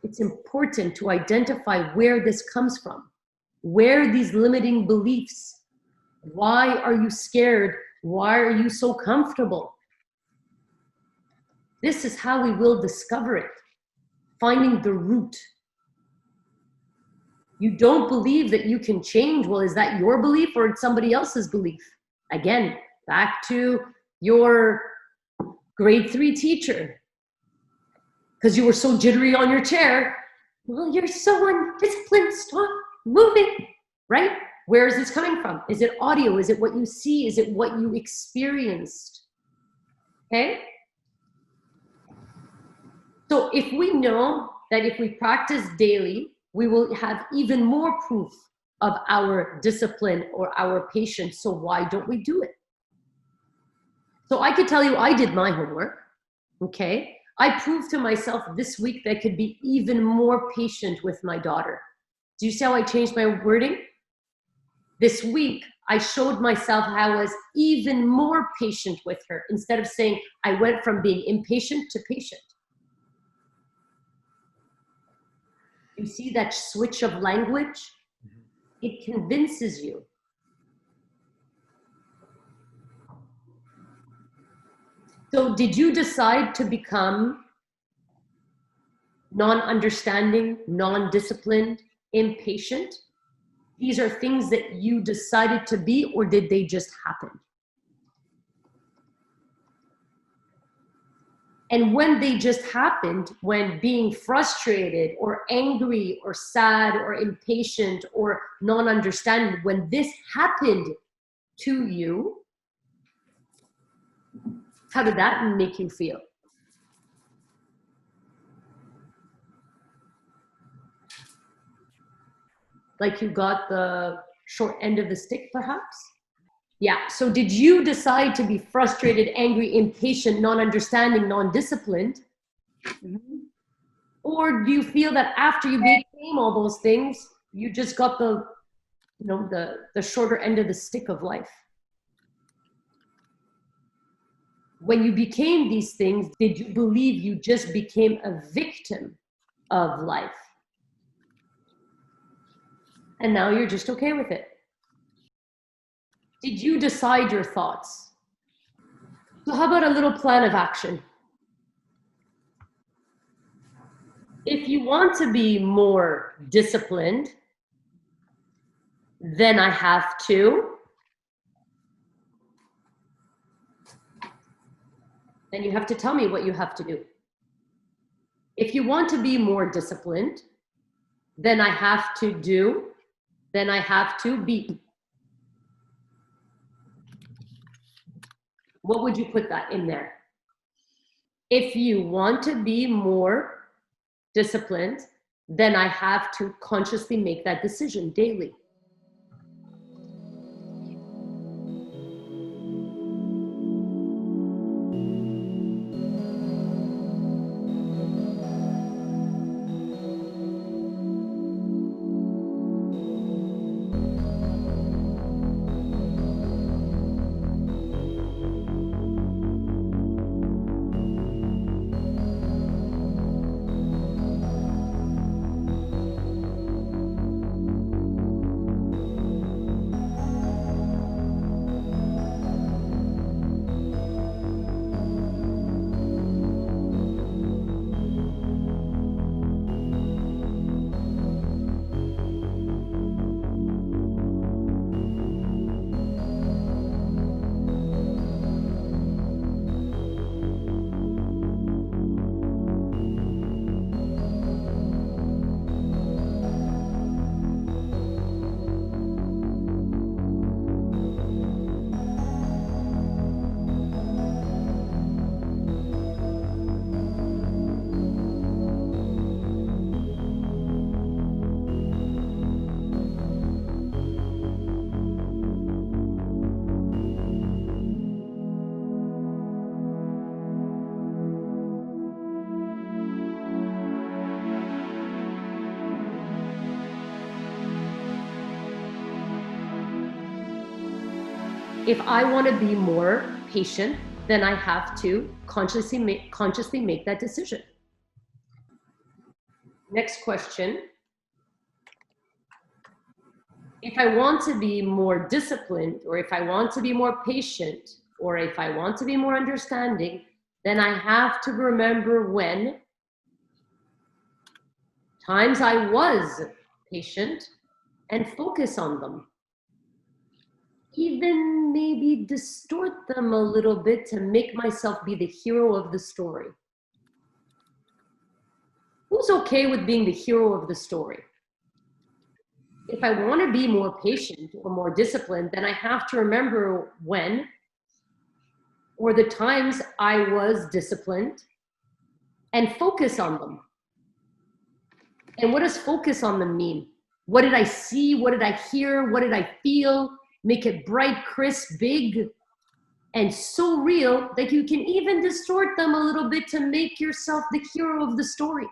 It's important to identify where this comes from. Where these limiting beliefs? Why are you scared? Why are you so comfortable? This is how we will discover it. Finding the root. You don't believe that you can change. Well, is that your belief or it's somebody else's belief? Again, back to your grade 3 teacher. Because you were so jittery on your chair. Well, you're so undisciplined. Stop moving, right? Where is this coming from? Is it audio? Is it what you see? Is it what you experienced? Okay? So if we know that if we practice daily, we will have even more proof of our discipline or our patience. So why don't we do it? So I could tell you I did my homework, okay? I proved to myself this week that I could be even more patient with my daughter. Do you see how I changed my wording? This week, I showed myself how I was even more patient with her. Instead of saying I went from being impatient to patient. You see that switch of language? It convinces you. So did you decide to become non-understanding, non-disciplined, impatient? These are things that you decided to be, or did they just happen? And when they just happened, when being frustrated or angry or sad or impatient or non-understanding, when this happened to you, how did that make you feel? Like you got the short end of the stick, perhaps? Yeah, so did you decide to be frustrated, angry, impatient, non-understanding, non-disciplined? Mm-hmm. Or do you feel that after you became all those things, you just got the, you know, the shorter end of the stick of life? When you became these things, did you believe you just became a victim of life? And now you're just okay with it. Did you decide your thoughts? So how about a little plan of action? If you want to be more disciplined, then I have to. Then you have to tell me what you have to do. If you want to be more disciplined, then I have to do, then I have to be. What would you put that in there? If you want to be more disciplined, then I have to consciously make that decision daily. If I want to be more patient, then I have to consciously make that decision. Next question. If I want to be more disciplined, or if I want to be more patient, or if I want to be more understanding, then I have to remember when times I was patient and focus on them. Even maybe distort them a little bit to make myself be the hero of the story. Who's okay with being the hero of the story? If I want to be more patient or more disciplined, then I have to remember when or the times I was disciplined and focus on them. And what does focus on them mean? What did I see? What did I hear? What did I feel? Make it bright, crisp, big, and so real that you can even distort them a little bit to make yourself the hero of the story.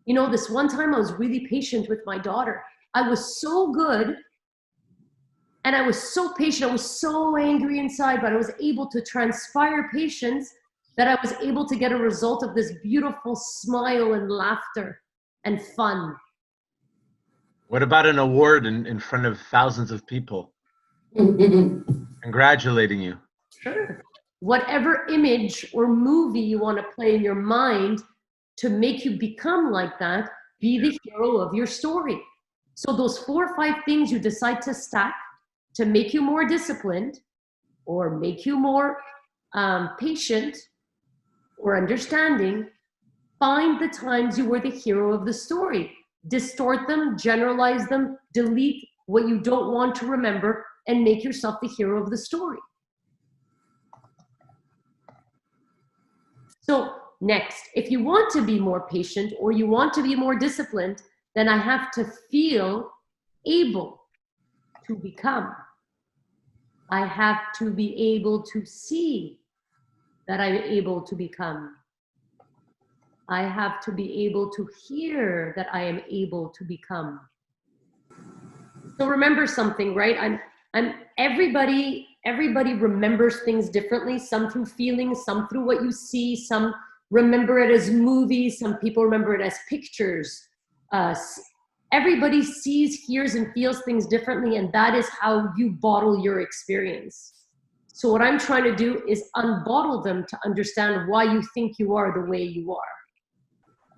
You know, this one time I was really patient with my daughter. I was so good and I was so patient. I was so angry inside, but I was able to transpire patience that I was able to get a result of this beautiful smile and laughter and fun. What about an award in front of thousands of people congratulating you? Sure. Whatever image or movie you want to play in your mind to make you become like that, be the hero of your story. So those 4 or 5 things you decide to stack to make you more disciplined or make you more patient or understanding, find the times you were the hero of the story. Distort them, generalize them, delete what you don't want to remember, and make yourself the hero of the story. So next, if you want to be more patient or you want to be more disciplined, then I have to feel able to become. I have to be able to see that I'm able to become. I have to be able to hear that I am able to become. So remember something, right? Everybody remembers things differently, some through feelings, some through what you see, some remember it as movies, some people remember it as pictures. Everybody sees, hears, and feels things differently, and that is how you bottle your experience. So what I'm trying to do is unbottle them to understand why you think you are the way you are.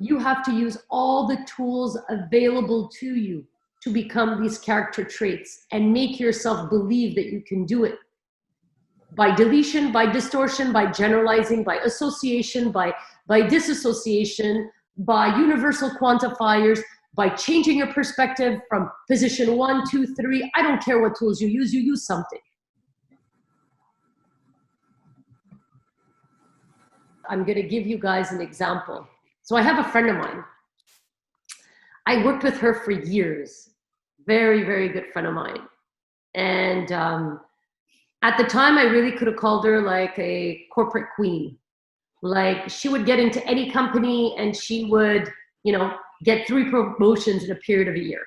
You have to use all the tools available to you to become these character traits and make yourself believe that you can do it. By deletion, by distortion, by generalizing, by association, by disassociation, by universal quantifiers, by changing your perspective from position 1, 2, 3. I don't care what tools you use something. I'm gonna give you guys an example. So I have a friend of mine. I worked with her for years. Very, very good friend of mine. And at the time, I really could have called her like a corporate queen. Like she would get into any company and she would, you know, get 3 promotions in a period of a year.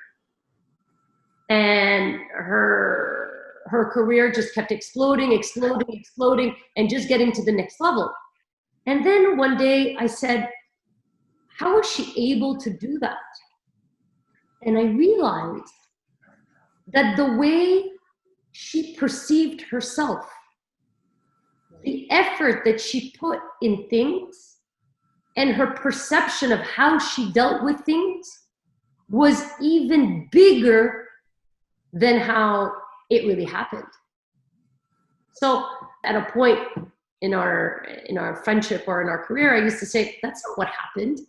And her career just kept exploding, and just getting to the next level. And then one day I said, how was she able to do that? And I realized that the way she perceived herself, the effort that she put in things, and her perception of how she dealt with things was even bigger than how it really happened. So at a point in our friendship or in our career, I used to say, that's not what happened.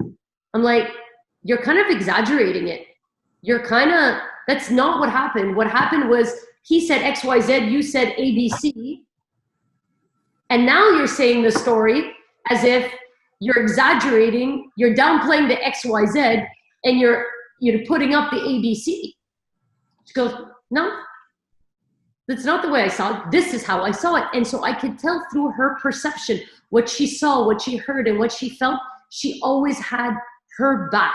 I'm like, you're kind of exaggerating it. That's not what happened. What happened was he said X, Y, Z, you said A, B, C. And now you're saying the story as if you're exaggerating, you're downplaying the X, Y, Z, and you're putting up the A, B, C. She goes, no, that's not the way I saw it. This is how I saw it. And so I could tell through her perception, what she saw, what she heard, and what she felt, she always had her back.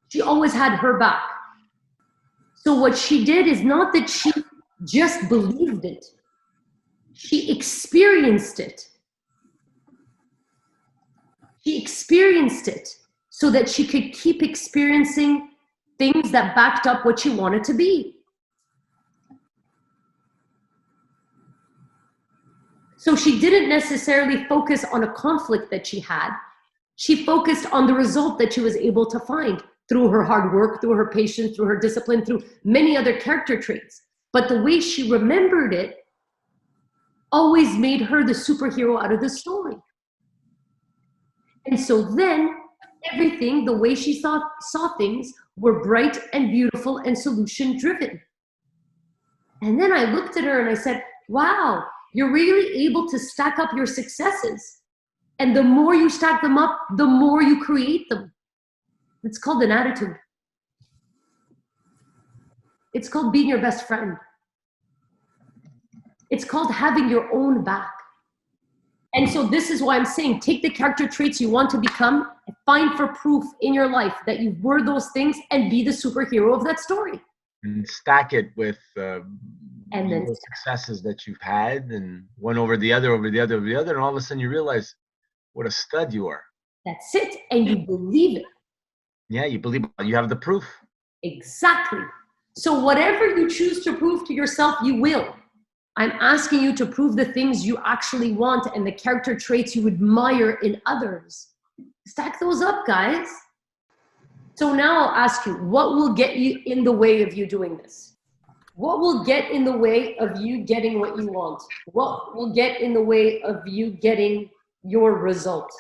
She always had her back. So what she did is not that she just believed it. She experienced it. She experienced it so that she could keep experiencing things that backed up what she wanted to be. So she didn't necessarily focus on a conflict that she had. She focused on the result that she was able to find through her hard work, through her patience, through her discipline, through many other character traits. But the way she remembered it always made her the superhero out of the story. And so then everything, the way she saw things, were bright and beautiful and solution driven. And then I looked at her and I said, wow, you're really able to stack up your successes. And the more you stack them up, the more you create them. It's called an attitude. It's called being your best friend. It's called having your own back. And so this is why I'm saying, take the character traits you want to become, and find for proof in your life that you were those things, and be the superhero of that story. And stack it with And then those successes that you've had, and one over the other, and all of a sudden you realize what a stud you are. that's it. And you believe it. Yeah, you believe, you have the proof. Exactly. So whatever you choose to prove to yourself, you will. I'm asking you to prove the things you actually want and the character traits you admire in others. Stack those up, guys. So now I'll ask you, what will get you in the way of you doing this? What will get in the way of you getting what you want? What will get in the way of you getting your result?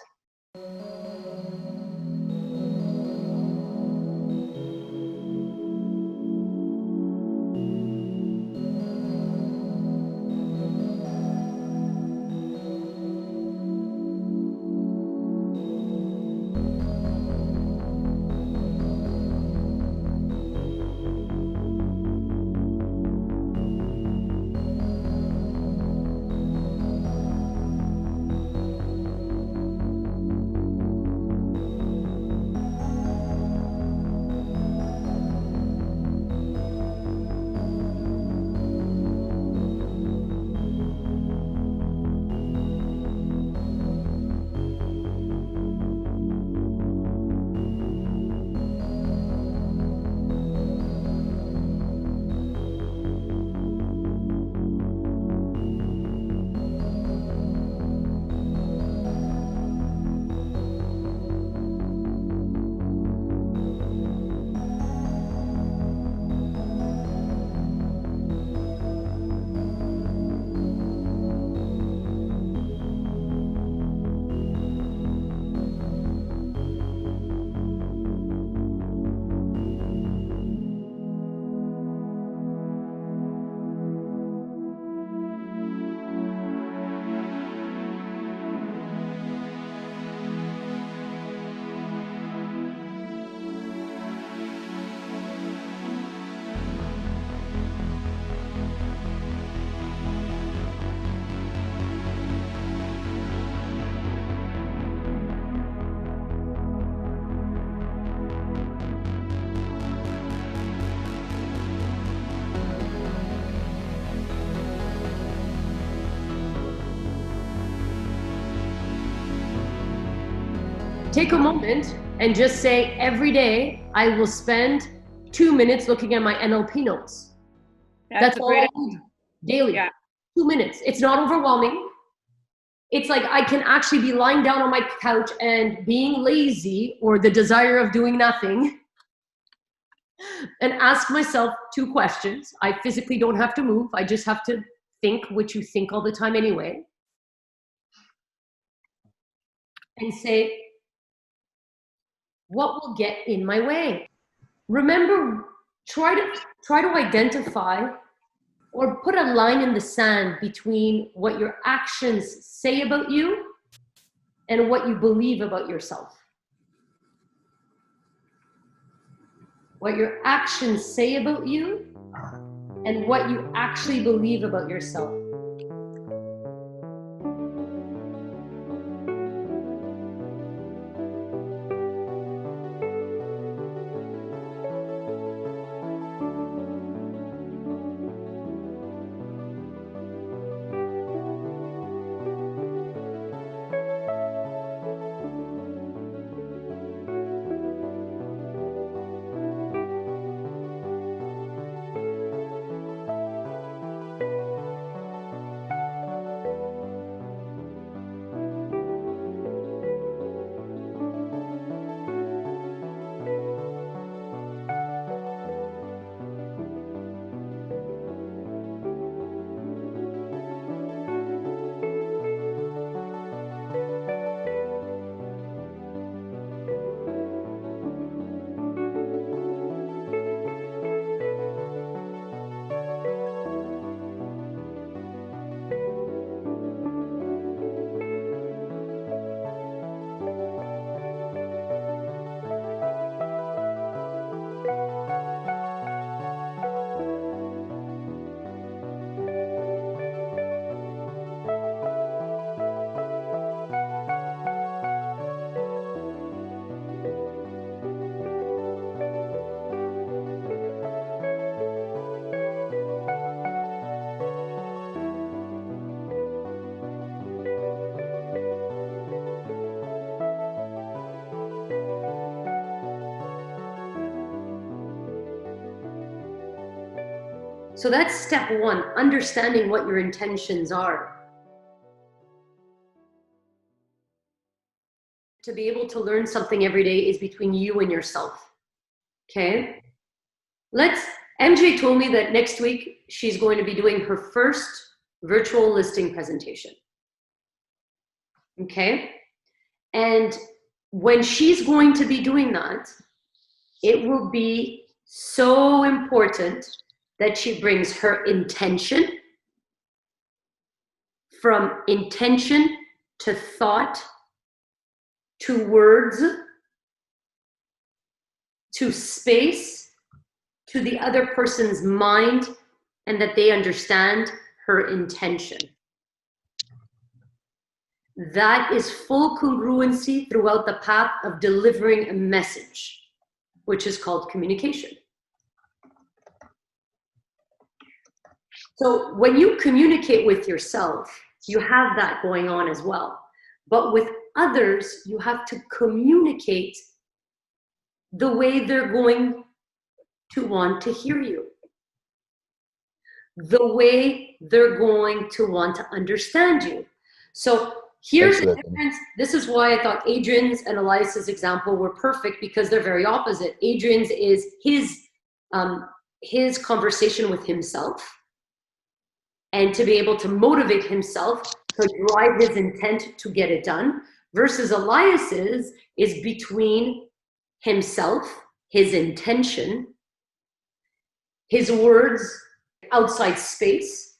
Take a moment and just say, every day I will spend 2 minutes looking at my NLP notes. That's a all great I need daily. Yeah. 2 minutes. It's not overwhelming. It's like I can actually be lying down on my couch and being lazy, or the desire of doing nothing, and ask myself 2 questions. I physically don't have to move. I just have to think, which you think all the time anyway. And say, what will get in my way? Remember, try to identify or put a line in the sand between what your actions say about you and what you believe about yourself. What your actions say about you and what you actually believe about yourself. So that's step one, understanding what your intentions are. To be able to learn something every day is between you and yourself. Okay? MJ told me that next week she's going to be doing her first virtual listing presentation. Okay? And when she's going to be doing that, it will be so important that she brings her intention, from intention to thought, to words, to space, to the other person's mind, and that they understand her intention. That is full congruency throughout the path of delivering a message, which is called communication. So when you communicate with yourself, you have that going on as well. But with others, you have to communicate the way they're going to want to hear you, the way they're going to want to understand you. So here's the difference. This is why I thought Adrian's and Elias's example were perfect, because they're very opposite. Adrian's is his conversation with himself, and to be able to motivate himself to drive his intent to get it done, versus Elias's is between himself, his intention, his words, outside space,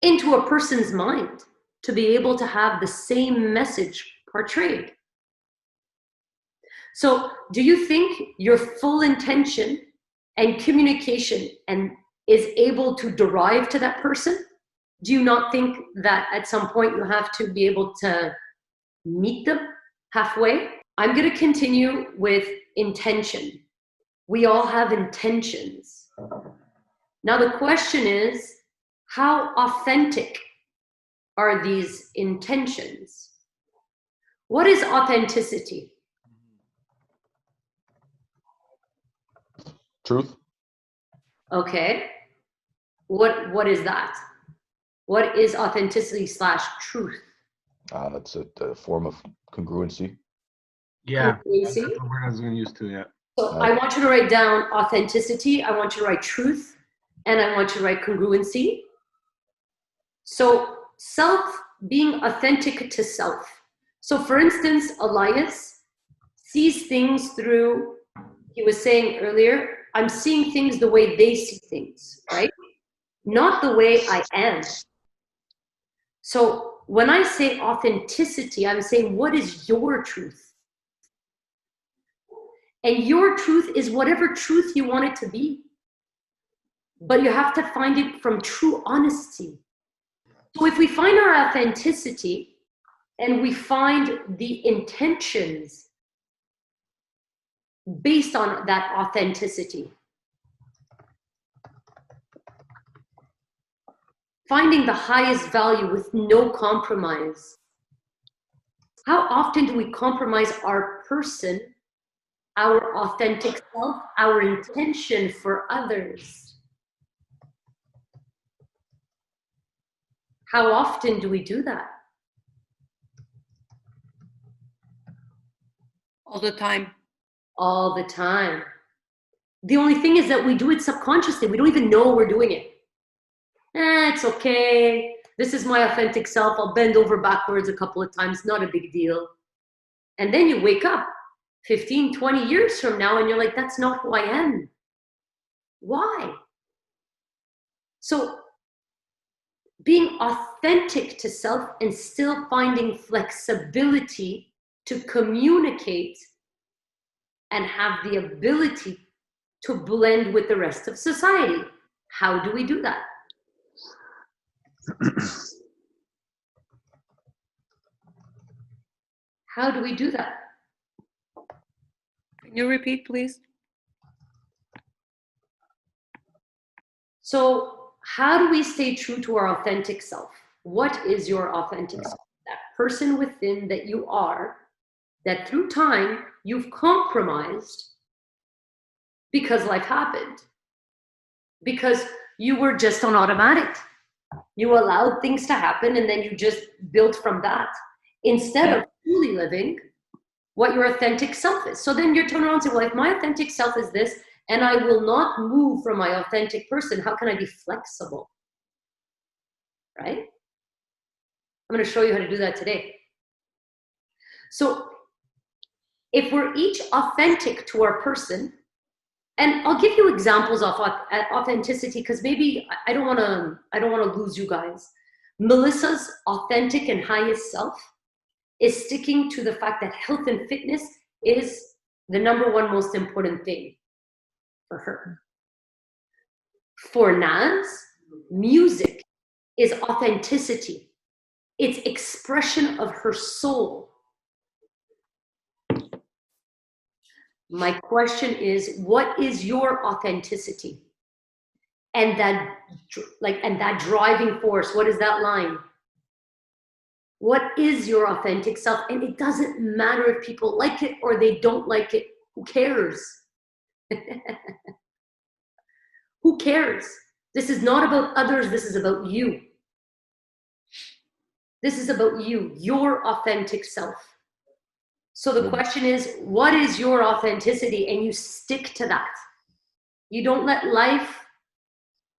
into a person's mind to be able to have the same message portrayed. So do you think your full intention and communication is able to derive to that person? Do you not think that at some point you have to be able to meet them halfway? I'm going to continue with intention. We all have intentions. Now the question is, how authentic are these intentions? What is authenticity? Truth. Okay. What is that? What is authenticity / truth? It's a form of congruency. Yeah, Congruency? that's the word I was going to use too. Yeah. So I want you to write down authenticity, I want you to write truth, and I want you to write congruency. So being authentic to self. So for instance, Elias sees things through, he was saying earlier, I'm seeing things the way they see things, right? Not the way I am. So when I say authenticity, I'm saying, what is your truth? And your truth is whatever truth you want it to be. But you have to find it from true honesty. So if we find our authenticity and we find the intentions based on that authenticity, finding the highest value with no compromise. How often do we compromise our person, our authentic self, our intention for others? How often do we do that? All the time. All the time. The only thing is that we do it subconsciously. We don't even know we're doing it. It's okay. This is my authentic self. I'll bend over backwards a couple of times. Not a big deal. And then you wake up 15, 20 years from now and you're like, that's not who I am. Why? So being authentic to self and still finding flexibility to communicate and have the ability to blend with the rest of society. How do we do that? How do we do that? Can you repeat, please? So how do we stay true to our authentic self? What is your authentic self? That person within that you are, that through time you've compromised because life happened. Because you were just on automatic. You allowed things to happen and then you just built from that instead of truly living what your authentic self is. So then you turn around and say, well, if my authentic self is this and I will not move from my authentic person, how can I be flexible? Right? I'm going to show you how to do that today. So if we're each authentic to our person, and I'll give you examples of authenticity because maybe I don't want to lose you guys. Melissa's authentic and highest self is sticking to the fact that health and fitness is the #1 most important thing for her. For Naz, music is authenticity. It's expression of her soul. My question is, what is your authenticity? And that driving force, what is that line? What is your authentic self? And it doesn't matter if people like it or they don't like it. Who cares? Who cares? This is not about others. This is about you. This is about you, your authentic self. So the question is, what is your authenticity? And you stick to that. You don't let life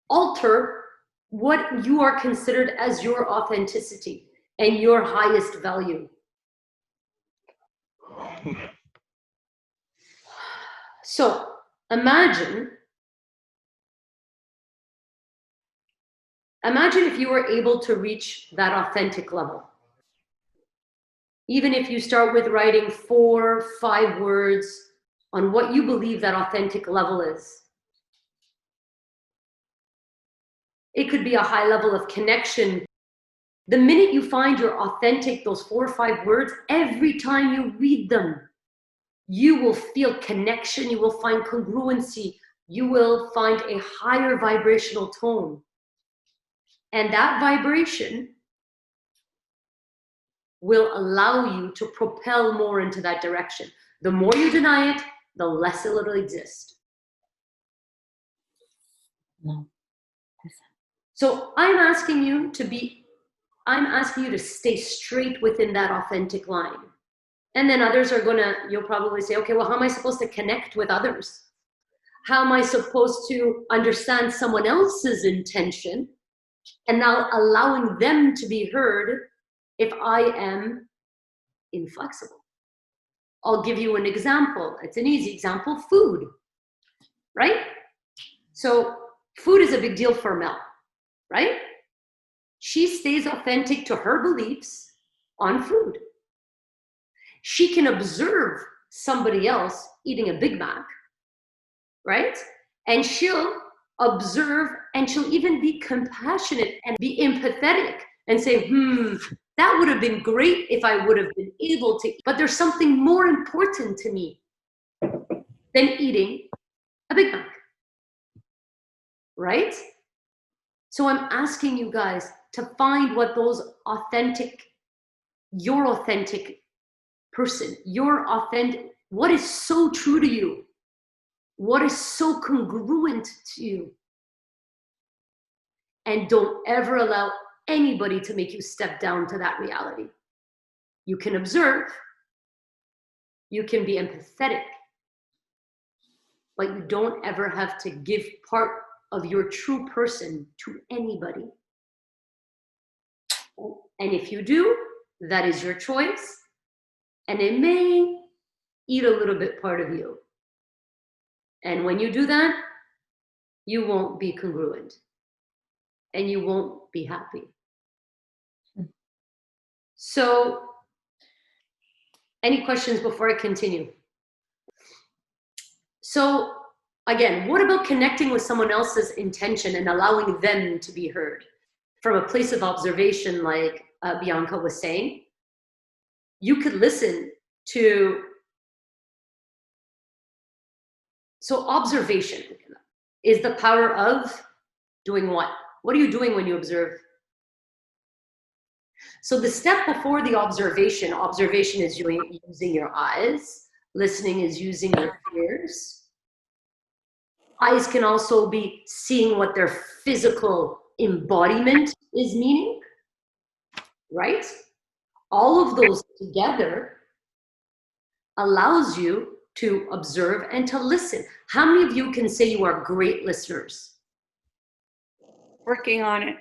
alter what you are considered as your authenticity and your highest value. So imagine if you were able to reach that authentic level. Even if you start with writing 4, 5 words on what you believe that authentic level is. It could be a high level of connection. The minute you find you're authentic, those 4 or 5 words, every time you read them, you will feel connection, you will find congruency, you will find a higher vibrational tone. And that vibration will allow you to propel more into that direction. The more you deny it, the less it will exist. No. So I'm asking you to stay straight within that authentic line. And then others you'll probably say, okay, well, how am I supposed to connect with others? How am I supposed to understand someone else's intention and now allowing them to be heard if I am inflexible? I'll give you an example. It's an easy example, food, right? So food is a big deal for Mel, right? She stays authentic to her beliefs on food. She can observe somebody else eating a Big Mac, right? And she'll observe and she'll even be compassionate and be empathetic and say, that would have been great if I would have been able to, but there's something more important to me than eating a Big Mac, right? So I'm asking you guys to find what those your authentic person, what is so true to you? What is so congruent to you? And don't ever allow anybody to make you step down to that reality. You can observe, you can be empathetic, but you don't ever have to give part of your true person to anybody. And if you do, that is your choice, and it may eat a little bit part of you. And when you do that, you won't be congruent and you won't be happy. So, any questions before I continue? So, again, what about connecting with someone else's intention and allowing them to be heard from a place of observation, like Bianca was saying? You could listen to. So observation is the power of doing what? What are you doing when you observe? So the step before the observation is using your eyes, listening is using your ears. Eyes can also be seeing what their physical embodiment is meaning, right? All of those together allows you to observe and to listen. How many of you can say you are great listeners? Working on it.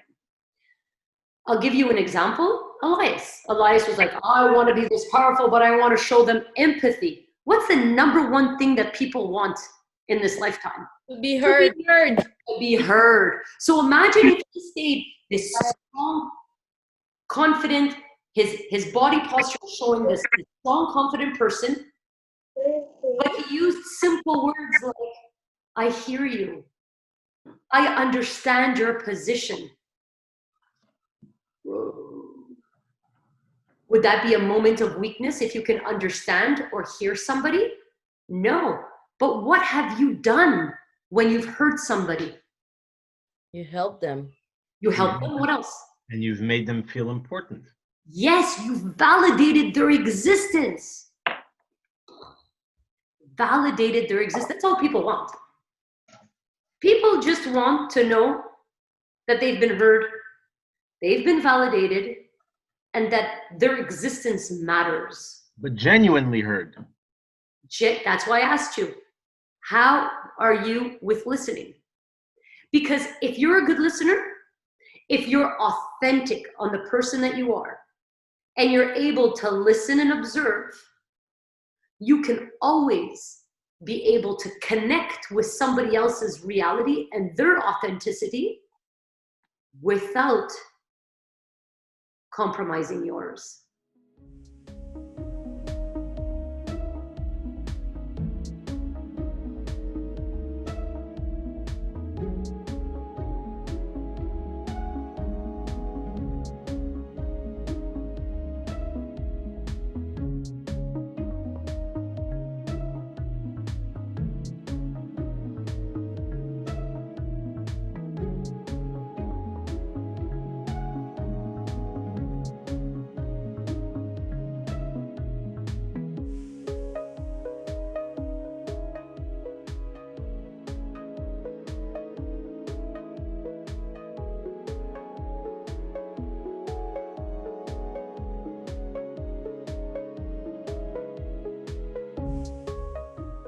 I'll give you an example. Elias was like, I want to be this powerful, but I want to show them empathy. What's the number one thing that people want in this lifetime? To be heard. To be heard. So imagine if he stayed this strong, confident, his body posture showing this strong, confident person, but he used simple words like, I hear you. I understand your position. Would that be a moment of weakness if you can understand or hear somebody? No. But what have you done when you've heard somebody? You help them. You help them. What else? And you've made them feel important. Yes, you've validated their existence. Validated their existence. That's all people want. People just want to know that they've been heard, they've been validated, and that their existence matters. But genuinely heard. That's why I asked you, how are you with listening? Because if you're a good listener, if you're authentic on the person that you are, and you're able to listen and observe, you can always be able to connect with somebody else's reality and their authenticity without compromising yours.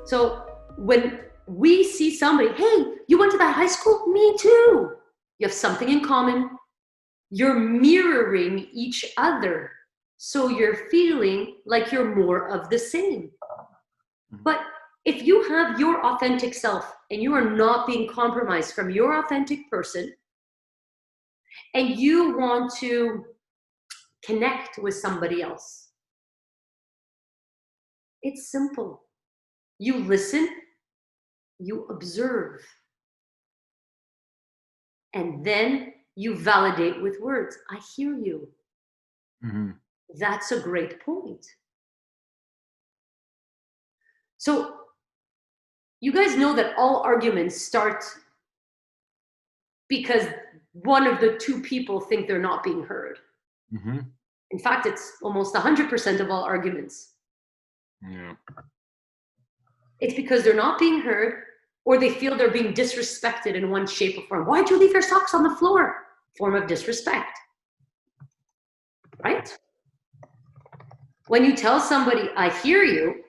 So when we see somebody, hey, you went to that high school? Me too. You have something in common. You're mirroring each other. So you're feeling like you're more of the same. But if you have your authentic self and you are not being compromised from your authentic person, and you want to connect with somebody else, it's simple. You listen, you observe, and then you validate with words. I hear you. Mm-hmm. That's a great point. So you guys know that all arguments start because one of the two people think they're not being heard. Mm-hmm. In fact, it's almost 100% of all arguments. Yeah. It's because they're not being heard, or they feel they're being disrespected in one shape or form. Why'd you leave your socks on the floor? Form of disrespect, right? When you tell somebody, I hear you,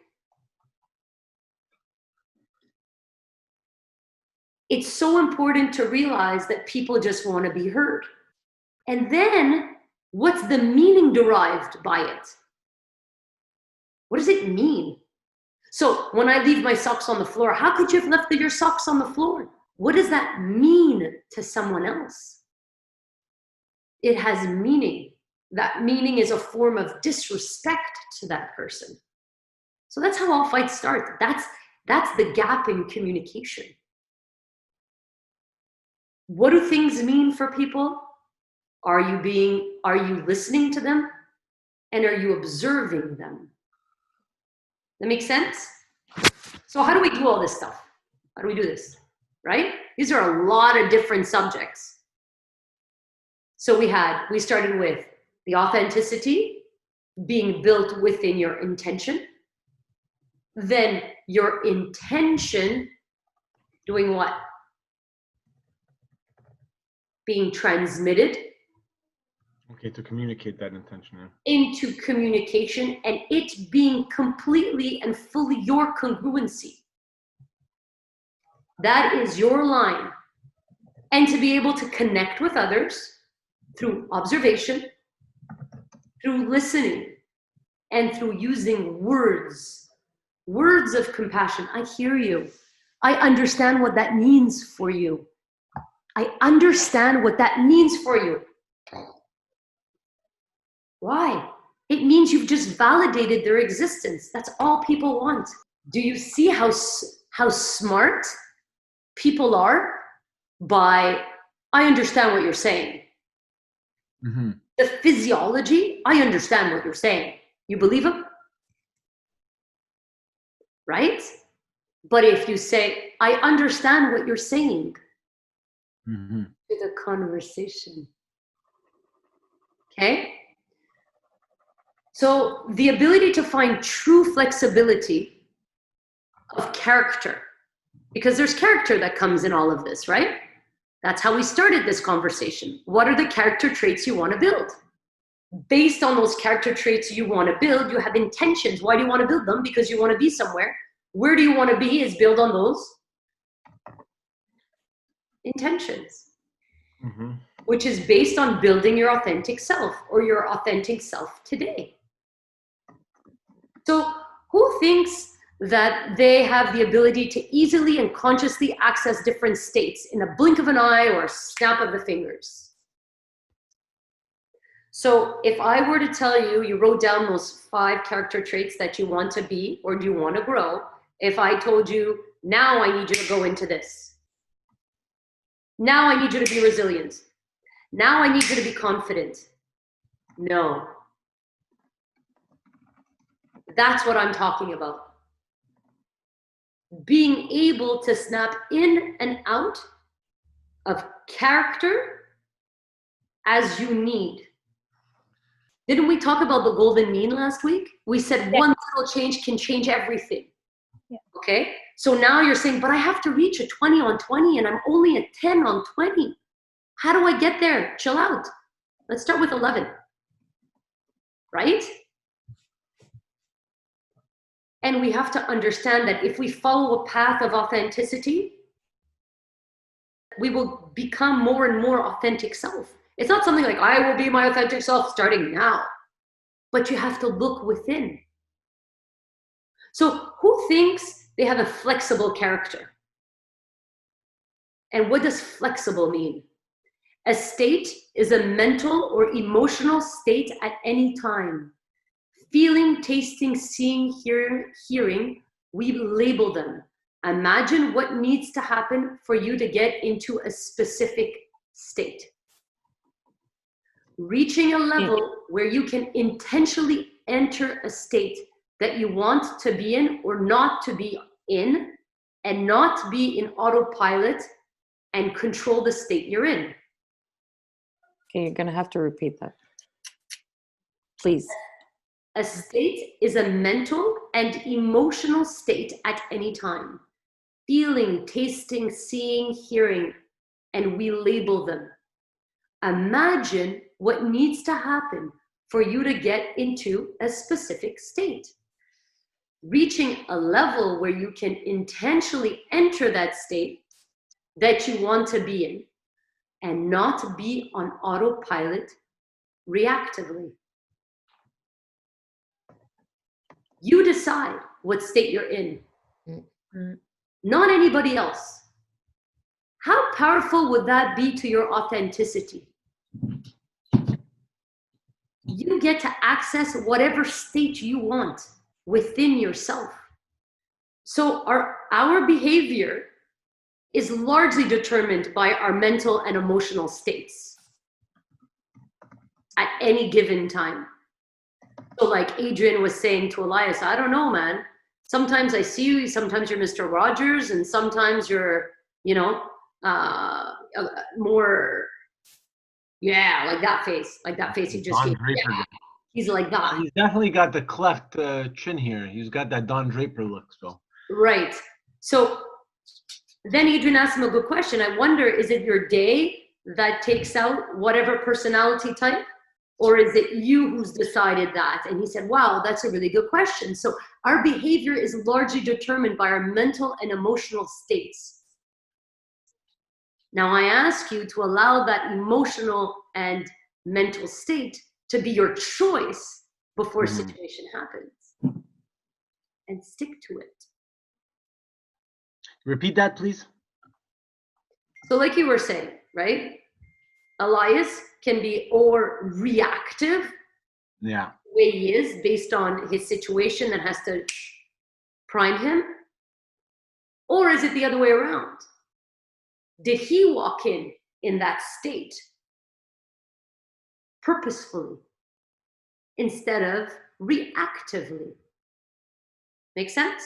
it's so important to realize that people just want to be heard. And then, what's the meaning derived by it? What does it mean? So when I leave my socks on the floor, how could you have left your socks on the floor? What does that mean to someone else? It has meaning. That meaning is a form of disrespect to that person. So that's how all fights start. That's the gap in communication. What do things mean for people? Are you listening to them? And are you observing them? That makes sense? So how do we do all this stuff? How do we do this? Right? These are a lot of different subjects. So we started with the authenticity being built within your intention. Then your intention Doing what? Being transmitted Okay, to communicate that intention. Yeah. into communication, and it being completely and fully your congruency. That is your line. And to be able to connect with others through observation, through listening, and through using words of compassion. I hear you. I understand what that means for you. I understand what that means for you. Why? It means you've just validated their existence. That's all people want. Do you see how smart people are by, I understand what you're saying. Mm-hmm. The physiology, I understand what you're saying. You believe them? Right? But if you say, I understand what you're saying, Mm-hmm. to the conversation. Okay? So the ability to find true flexibility of character, because there's character that comes in all of this, right? That's how we started this conversation. What are the character traits you want to build? Based on those character traits you want to build, you have intentions. Why do you want to build them? Because you want to be somewhere. Where do you want to be is build on those intentions, Mm-hmm. which is based on building your authentic self or your authentic self today. So who thinks that they have the ability to easily and consciously access different states in a blink of an eye or a snap of the fingers? So if I were to tell you, you wrote down those 5 character traits that you want to be or do you want to grow, if I told you, now I need you to go into this. Now I need you to be resilient. Now I need you to be confident. No. That's what I'm talking about. Being able to snap in and out of character as you need. Didn't we talk about the golden mean last week? We said one little change can change everything. Yeah. Okay? So now you're saying, but I have to reach a 20 on 20 and I'm only a 10 on 20. How do I get there? Chill out. Let's start with 11. Right? And we have to understand that if we follow a path of authenticity, we will become more and more authentic self. It's not something like, I will be my authentic self starting now. But you have to look within. So who thinks they have a flexible character? And what does flexible mean? A state is a mental or emotional state at any time. Feeling, tasting, seeing, hearing, we label them. Imagine what needs to happen for you to get into a specific state. Reaching a level where you can intentionally enter a state that you want to be in or not to be in, and not be in autopilot and control the state you're in. Okay, you're gonna have to repeat that. Please. A state is a mental and emotional state at any time. Feeling, tasting, seeing, hearing, and we label them. Imagine what needs to happen for you to get into a specific state. Reaching a level where you can intentionally enter that state that you want to be in and not be on autopilot reactively. You decide what state you're in, not anybody else. How powerful would that be to your authenticity? You get to access whatever state you want within yourself. So our behavior is largely determined by our mental and emotional states at any given time. So like Adrian was saying to Elias, I don't know, man. Sometimes I see you, sometimes you're Mr. Rogers, and sometimes you're, more, like that face he just Don gave. Draper. Yeah. He's like that. He's definitely got the cleft chin here. He's got that Don Draper look. So Right. So then Adrian asked him a good question. I wonder, is it your day that takes out whatever personality type? Or is it you who's decided that? And he said, wow, that's a really good question. So our behavior is largely determined by our mental and emotional states. Now I ask you to allow that emotional and mental state to be your choice before a situation happens. And stick to it. Repeat that, please. So like you were saying, right? Elias can be or reactive, Yeah. the way he is, based on his situation that has to prime him. Or is it the other way around? Did he walk in that state purposefully instead of reactively? Make sense?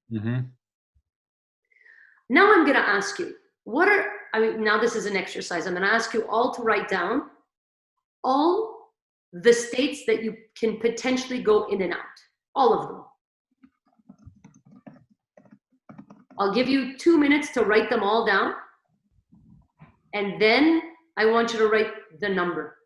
Mm-hmm. Now I'm going to ask you, now this is an exercise. I'm going to ask you all to write down all the states that you can potentially go in and out. All of them. I'll give you 2 minutes to write them all down. And then I want you to write the number.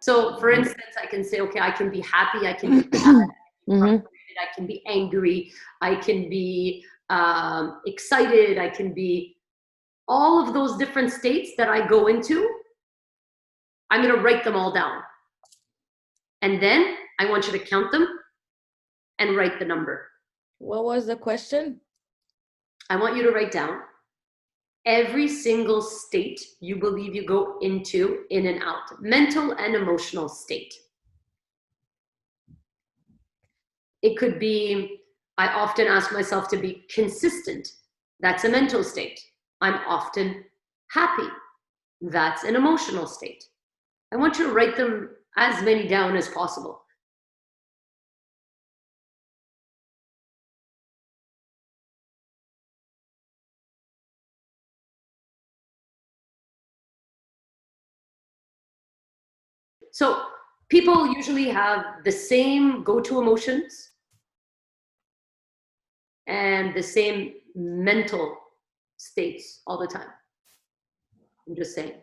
So for instance, I can say, okay, I can be happy, I can be sad, I can be angry, I can be excited, I can be all of those different states that I go into. I'm going to write them all down. And then I want you to count them and write the number. What was the question? I want you to write down every single state you believe you go into, in and out, mental and emotional state. It could be, I often ask myself to be consistent. That's a mental state. I'm often happy. That's an emotional state. I want you to write them as many down as possible. So people usually have the same go-to emotions and the same mental states all the time. I'm just saying.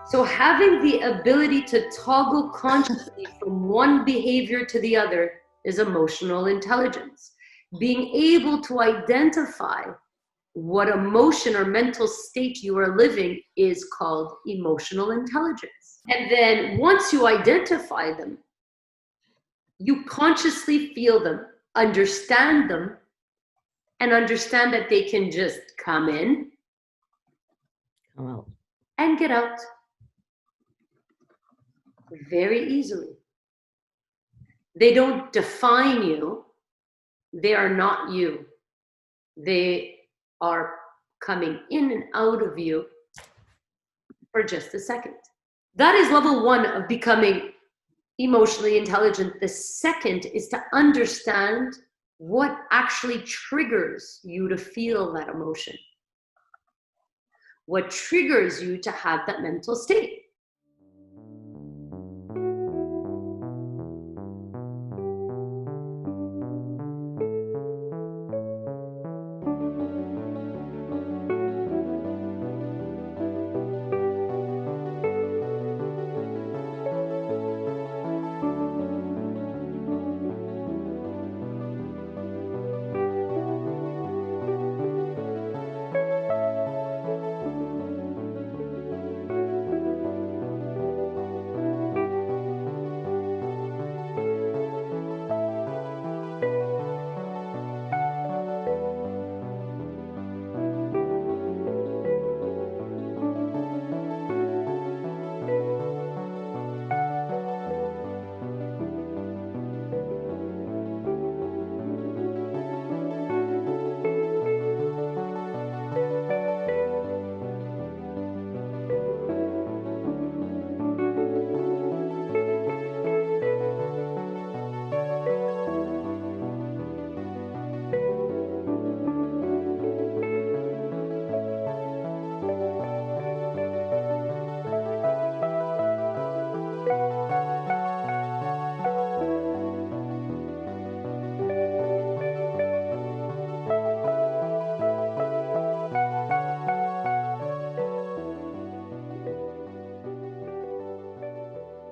So having the ability to toggle consciously from one behavior to the other is emotional intelligence. Being able to identify what emotion or mental state you are living is called emotional intelligence. And then once you identify them, you consciously feel them, understand them, and understand that they can just come in, Come out. and get out very easily. They don't define you. They are not you. They are coming in and out of you for just a second. That is level one of becoming emotionally intelligent. The second is to understand what actually triggers you to feel that emotion. What triggers you to have that mental state.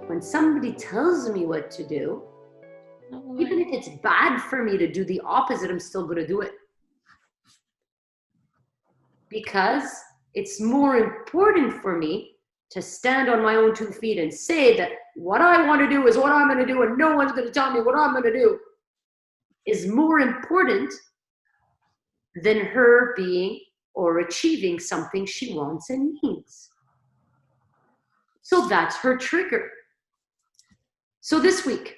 When somebody tells me what to do, even if it's bad for me to do the opposite, I'm still going to do it. Because it's more important for me to stand on my own 2 feet and say that what I want to do is what I'm going to do, and no one's going to tell me what I'm going to do, is more important than her being or achieving something she wants and needs. So that's her trigger. So this week,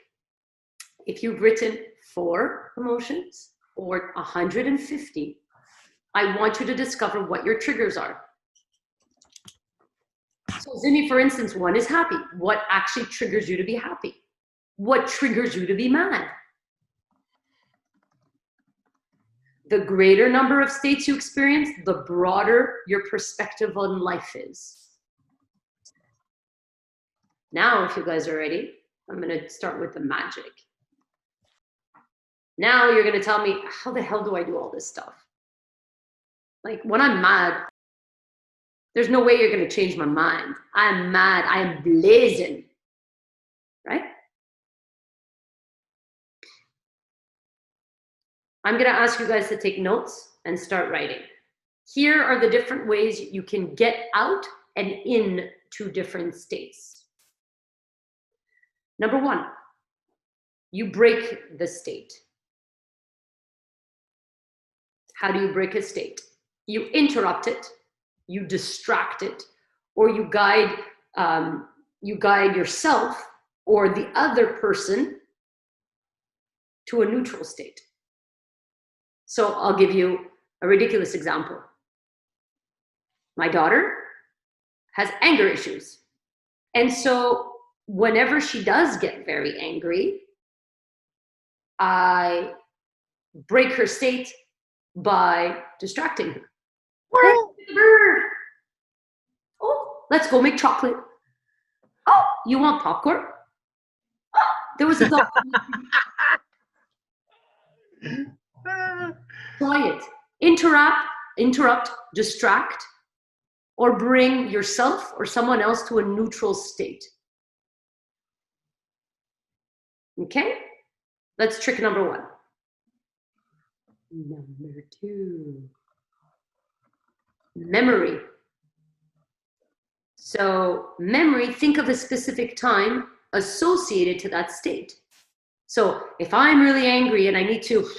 if you've written 4 emotions or 150, I want you to discover what your triggers are. So Zimi, for instance, 1 is happy. What actually triggers you to be happy? What triggers you to be mad? The greater number of states you experience, the broader your perspective on life is. Now, if you guys are ready, I'm going to start with the magic. Now you're going to tell me, how the hell do I do all this stuff? Like when I'm mad, there's no way you're going to change my mind. I'm mad. I am blazing. Right? I'm going to ask you guys to take notes and start writing. Here are the different ways you can get out and into different states. Number 1, you break the state. How do you break a state? You interrupt it, you distract it, or you guide yourself or the other person to a neutral state. So I'll give you a ridiculous example. My daughter has anger issues. And so whenever she does get very angry, I break her state by distracting her. Oh, let's go make chocolate. Oh, you want popcorn? Oh, there was a dog. Try it. Interrupt, distract, or bring yourself or someone else to a neutral state. Okay? That's trick number 1. Number 2. Memory. So memory, think of a specific time associated to that state. So if I'm really angry and I need to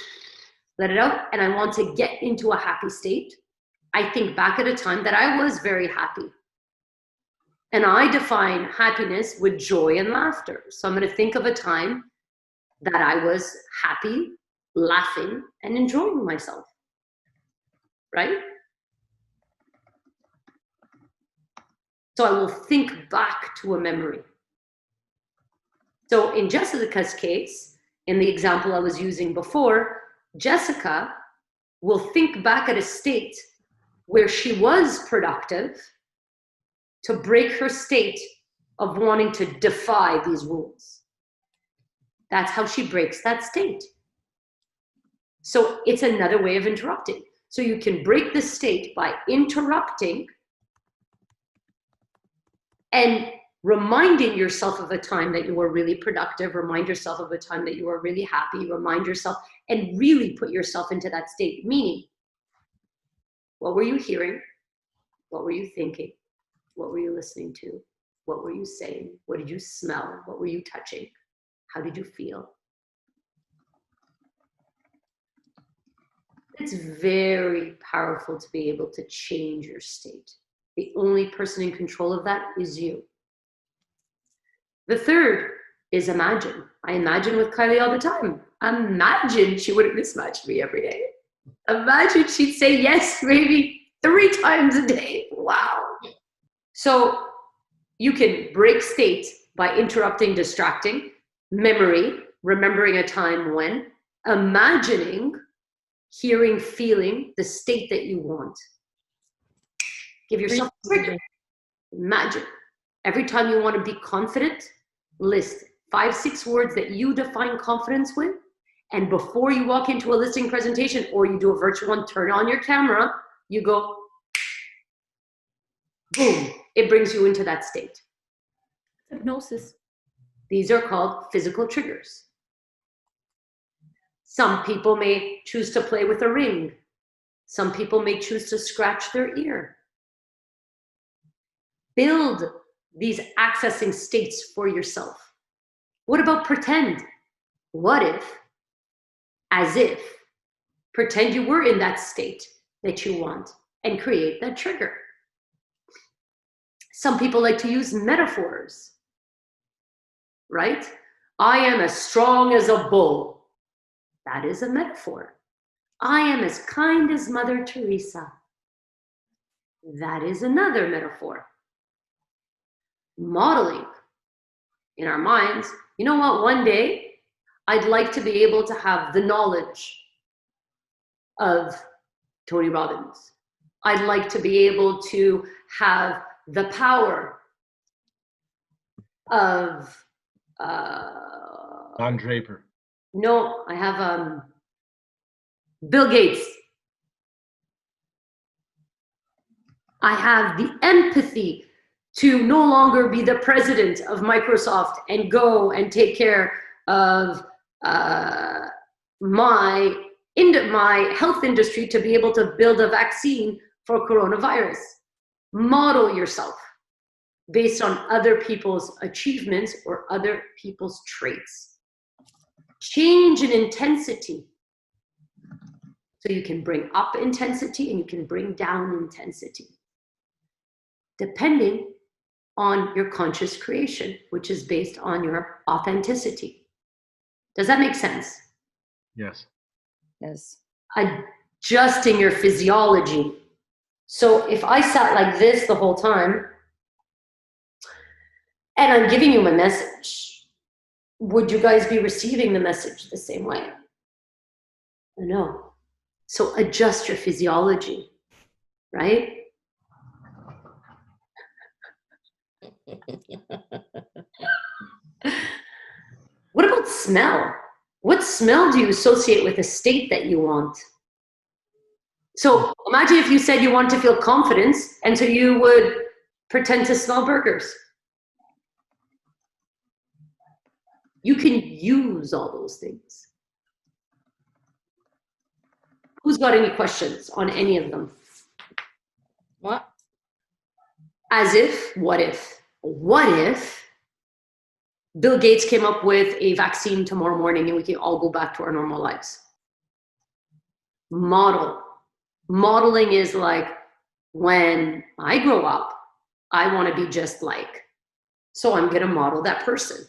let it out and I want to get into a happy state, I think back at a time that I was very happy. And I define happiness with joy and laughter. So I'm going to think of a time that I was happy, laughing, and enjoying myself. Right? So I will think back to a memory. So in Jessica's case, in the example I was using before, Jessica will think back at a state where she was productive to break her state of wanting to defy these rules. That's how she breaks that state. So it's another way of interrupting. So you can break the state by interrupting and reminding yourself of a time that you were really productive, remind yourself of a time that you were really happy, remind yourself, and really put yourself into that state. Meaning, what were you hearing? What were you thinking? What were you listening to? What were you saying? What did you smell? What were you touching? How did you feel? It's very powerful to be able to change your state. The only person in control of that is you. The third is imagine. I imagine with Kylie all the time. Imagine she wouldn't mismatch me every day. Imagine she'd say yes maybe 3 times a day. Wow. So you can break state by interrupting, distracting, memory, remembering a time when, imagining, hearing, feeling the state that you want. Give yourself a trigger. Imagine. Every time you want to be confident, list 5-6 words that you define confidence with. And before you walk into a listing presentation or you do a virtual one, turn on your camera, you go, boom, it brings you into that state. Hypnosis. These are called physical triggers. Some people may choose to play with a ring. Some people may choose to scratch their ear. Build these accessing states for yourself. What about pretend? What if, as if, pretend you were in that state that you want and create that trigger. Some people like to use metaphors, right? I am as strong as a bull. That is a metaphor. I am as kind as Mother Teresa. That is another metaphor. Modeling in our minds, you know what, one day I'd like to be able to have the knowledge of Tony Robbins. I'd like to be able to have the power of Don Draper. No, I have Bill Gates. I have the empathy to no longer be the president of Microsoft and go and take care of my health industry to be able to build a vaccine for coronavirus. Model yourself based on other people's achievements or other people's traits. Change in intensity. So you can bring up intensity and you can bring down intensity, depending on your conscious creation, which is based on your authenticity. Does that make sense? Yes. Yes. Adjusting your physiology. So if I sat like this the whole time, and I'm giving you my message, would you guys be receiving the message the same way? No. So adjust your physiology, right? What about smell? What smell do you associate with a state that you want? So Imagine if you said you want to feel confidence, and so you would pretend to smell burgers. You can use all those things. Who's got any questions on any of them? What? As if, what if? What if Bill Gates came up with a vaccine tomorrow morning and we can all go back to our normal lives? Model. Modeling is like, when I grow up, I want to be just like. So I'm going to model that person.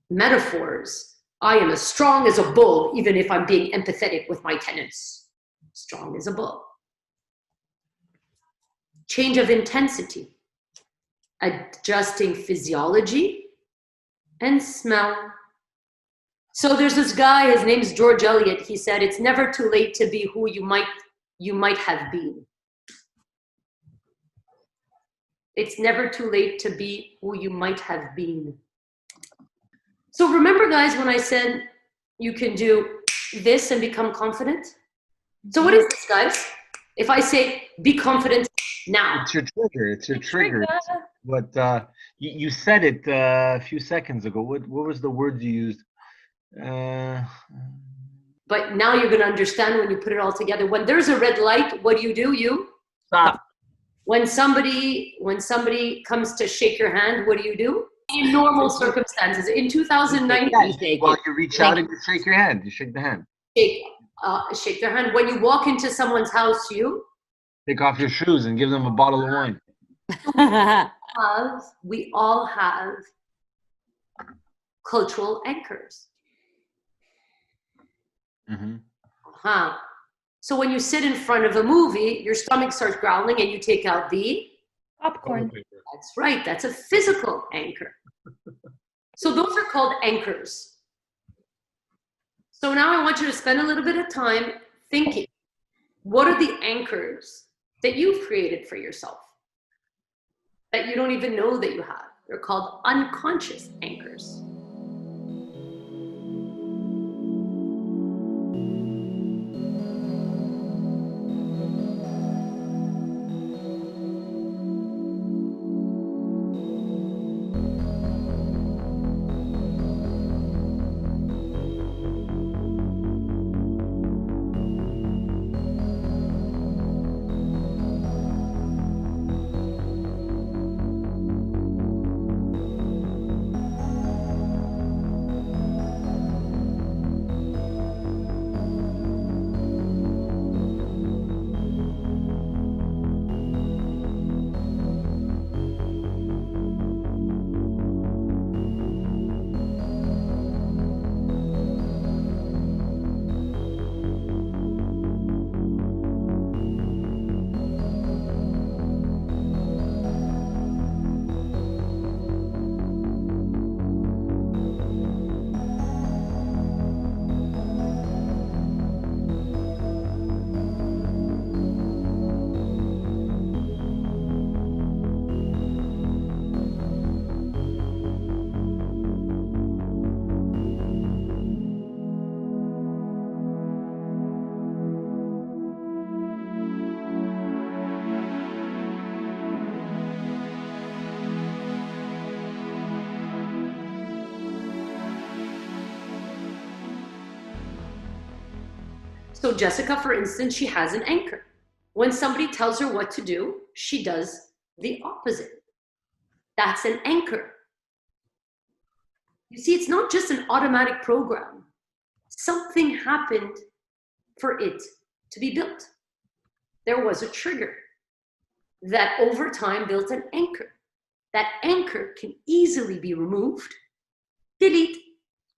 Metaphors. I am as strong as a bull, even if I'm being empathetic with my tenants. Strong as a bull. Change of intensity. Adjusting physiology and smell. So there's this guy, his name's George Eliot. He said, it's never too late to be who you might have been. It's never too late to be who you might have been. So remember, guys, when I said you can do this and become confident? So what is this, guys? If I say, be confident now. It's your trigger. It's your trigger. But you said it a few seconds ago. What was the word you used? But now you're going to understand when you put it all together. When there's a red light, what do? You Stop. When somebody comes to shake your hand, what do? In normal circumstances, in 2019, Well, you reach out and you shake your hand. You shake the hand. Shake their hand. When you walk into someone's house, you take off your shoes and give them a bottle of wine. We all have cultural anchors. Mm-hmm. So when you sit in front of a movie, your stomach starts growling and you take out the popcorn. That's right. That's a physical anchor. So those are called anchors. So now I want you to spend a little bit of time thinking, what are the anchors that you've created for yourself that you don't even know that you have? They're called unconscious anchors. So Jessica, for instance, she has an anchor. When somebody tells her what to do, she does the opposite. That's an anchor. You see, it's not just an automatic program. Something happened for it to be built. There was a trigger that over time built an anchor. That anchor can easily be removed. Delete.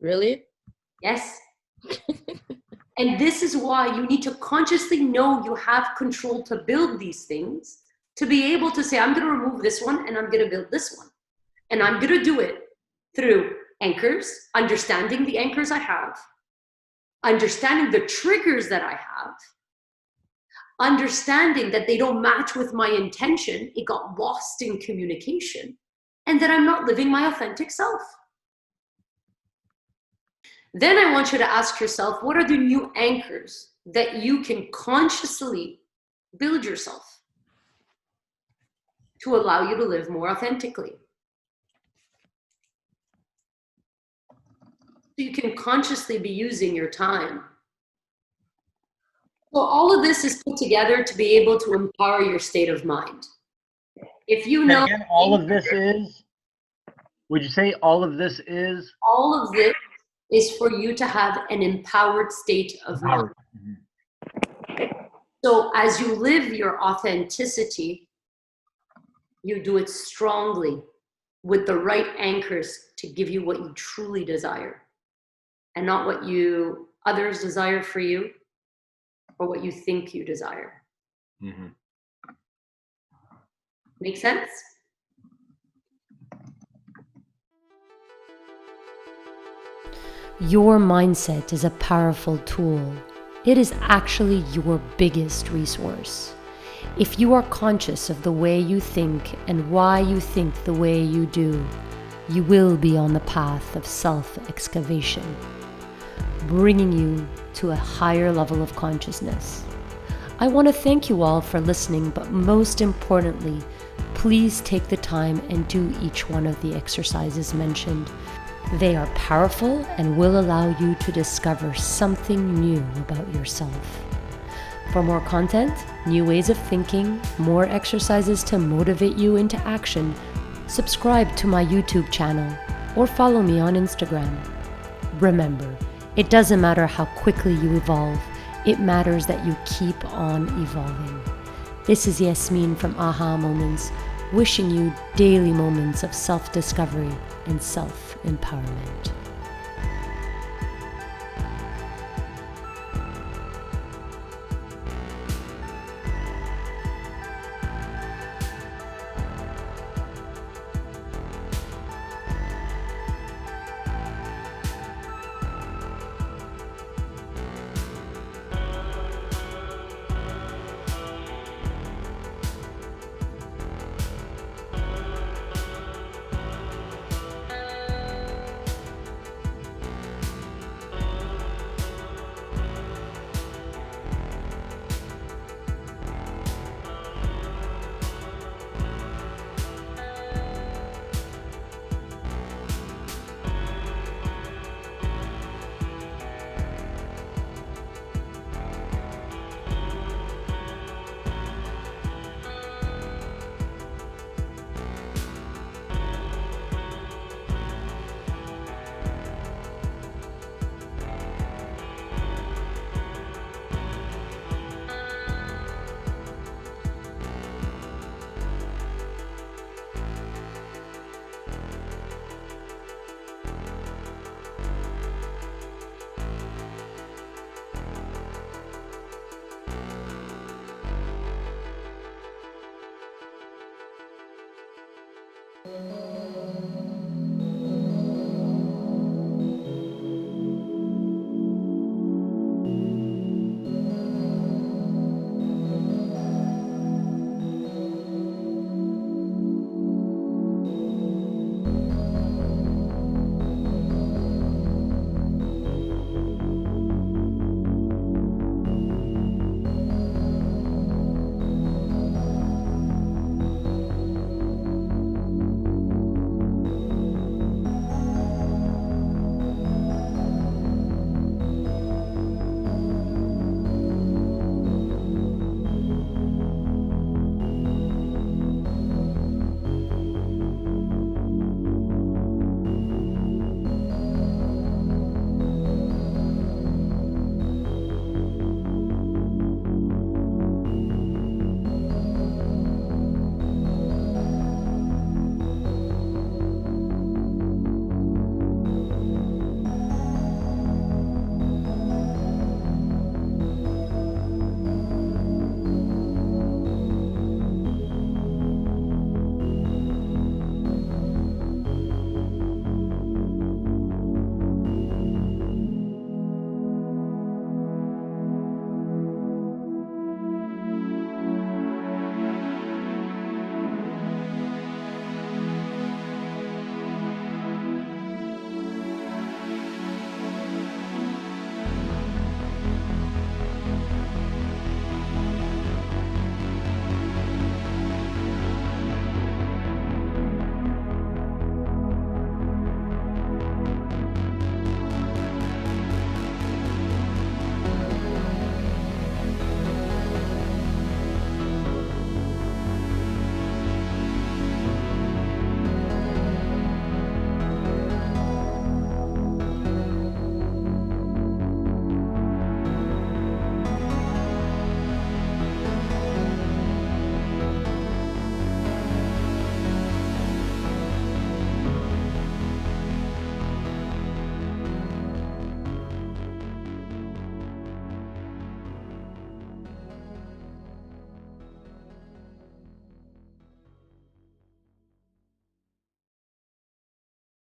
Really? Yes. And this is why you need to consciously know you have control to build these things, to be able to say, I'm going to remove this one and I'm going to build this one. And I'm going to do it through anchors, understanding the anchors I have, understanding the triggers that I have, understanding that they don't match with my intention, it got lost in communication, and that I'm not living my authentic self. Then I want you to ask yourself, what are the new anchors that you can consciously build yourself to allow you to live more authentically. So you can consciously be using your time. So all of this is put together to be able to empower your state of mind. If you know, again, all of this is, would you say all of this is? all of this is for you to have an empowered state of mind. So as you live your authenticity, you do it strongly with the right anchors to give you what you truly desire and not what others desire for you or what you think you desire. Mm-hmm. Make sense? Your mindset is a powerful tool. It is actually your biggest resource. If you are conscious of the way you think and why you think the way you do, you will be on the path of self-excavation, bringing you to a higher level of consciousness. I want to thank you all for listening, but most importantly, please take the time and do each one of the exercises mentioned. They are powerful and will allow you to discover something new about yourself. For more content, new ways of thinking, more exercises to motivate you into action, subscribe to my YouTube channel or follow me on Instagram. Remember, it doesn't matter how quickly you evolve, it matters that you keep on evolving. This is Yasmine from Aha Moments, wishing you daily moments of self-discovery and self-empowerment.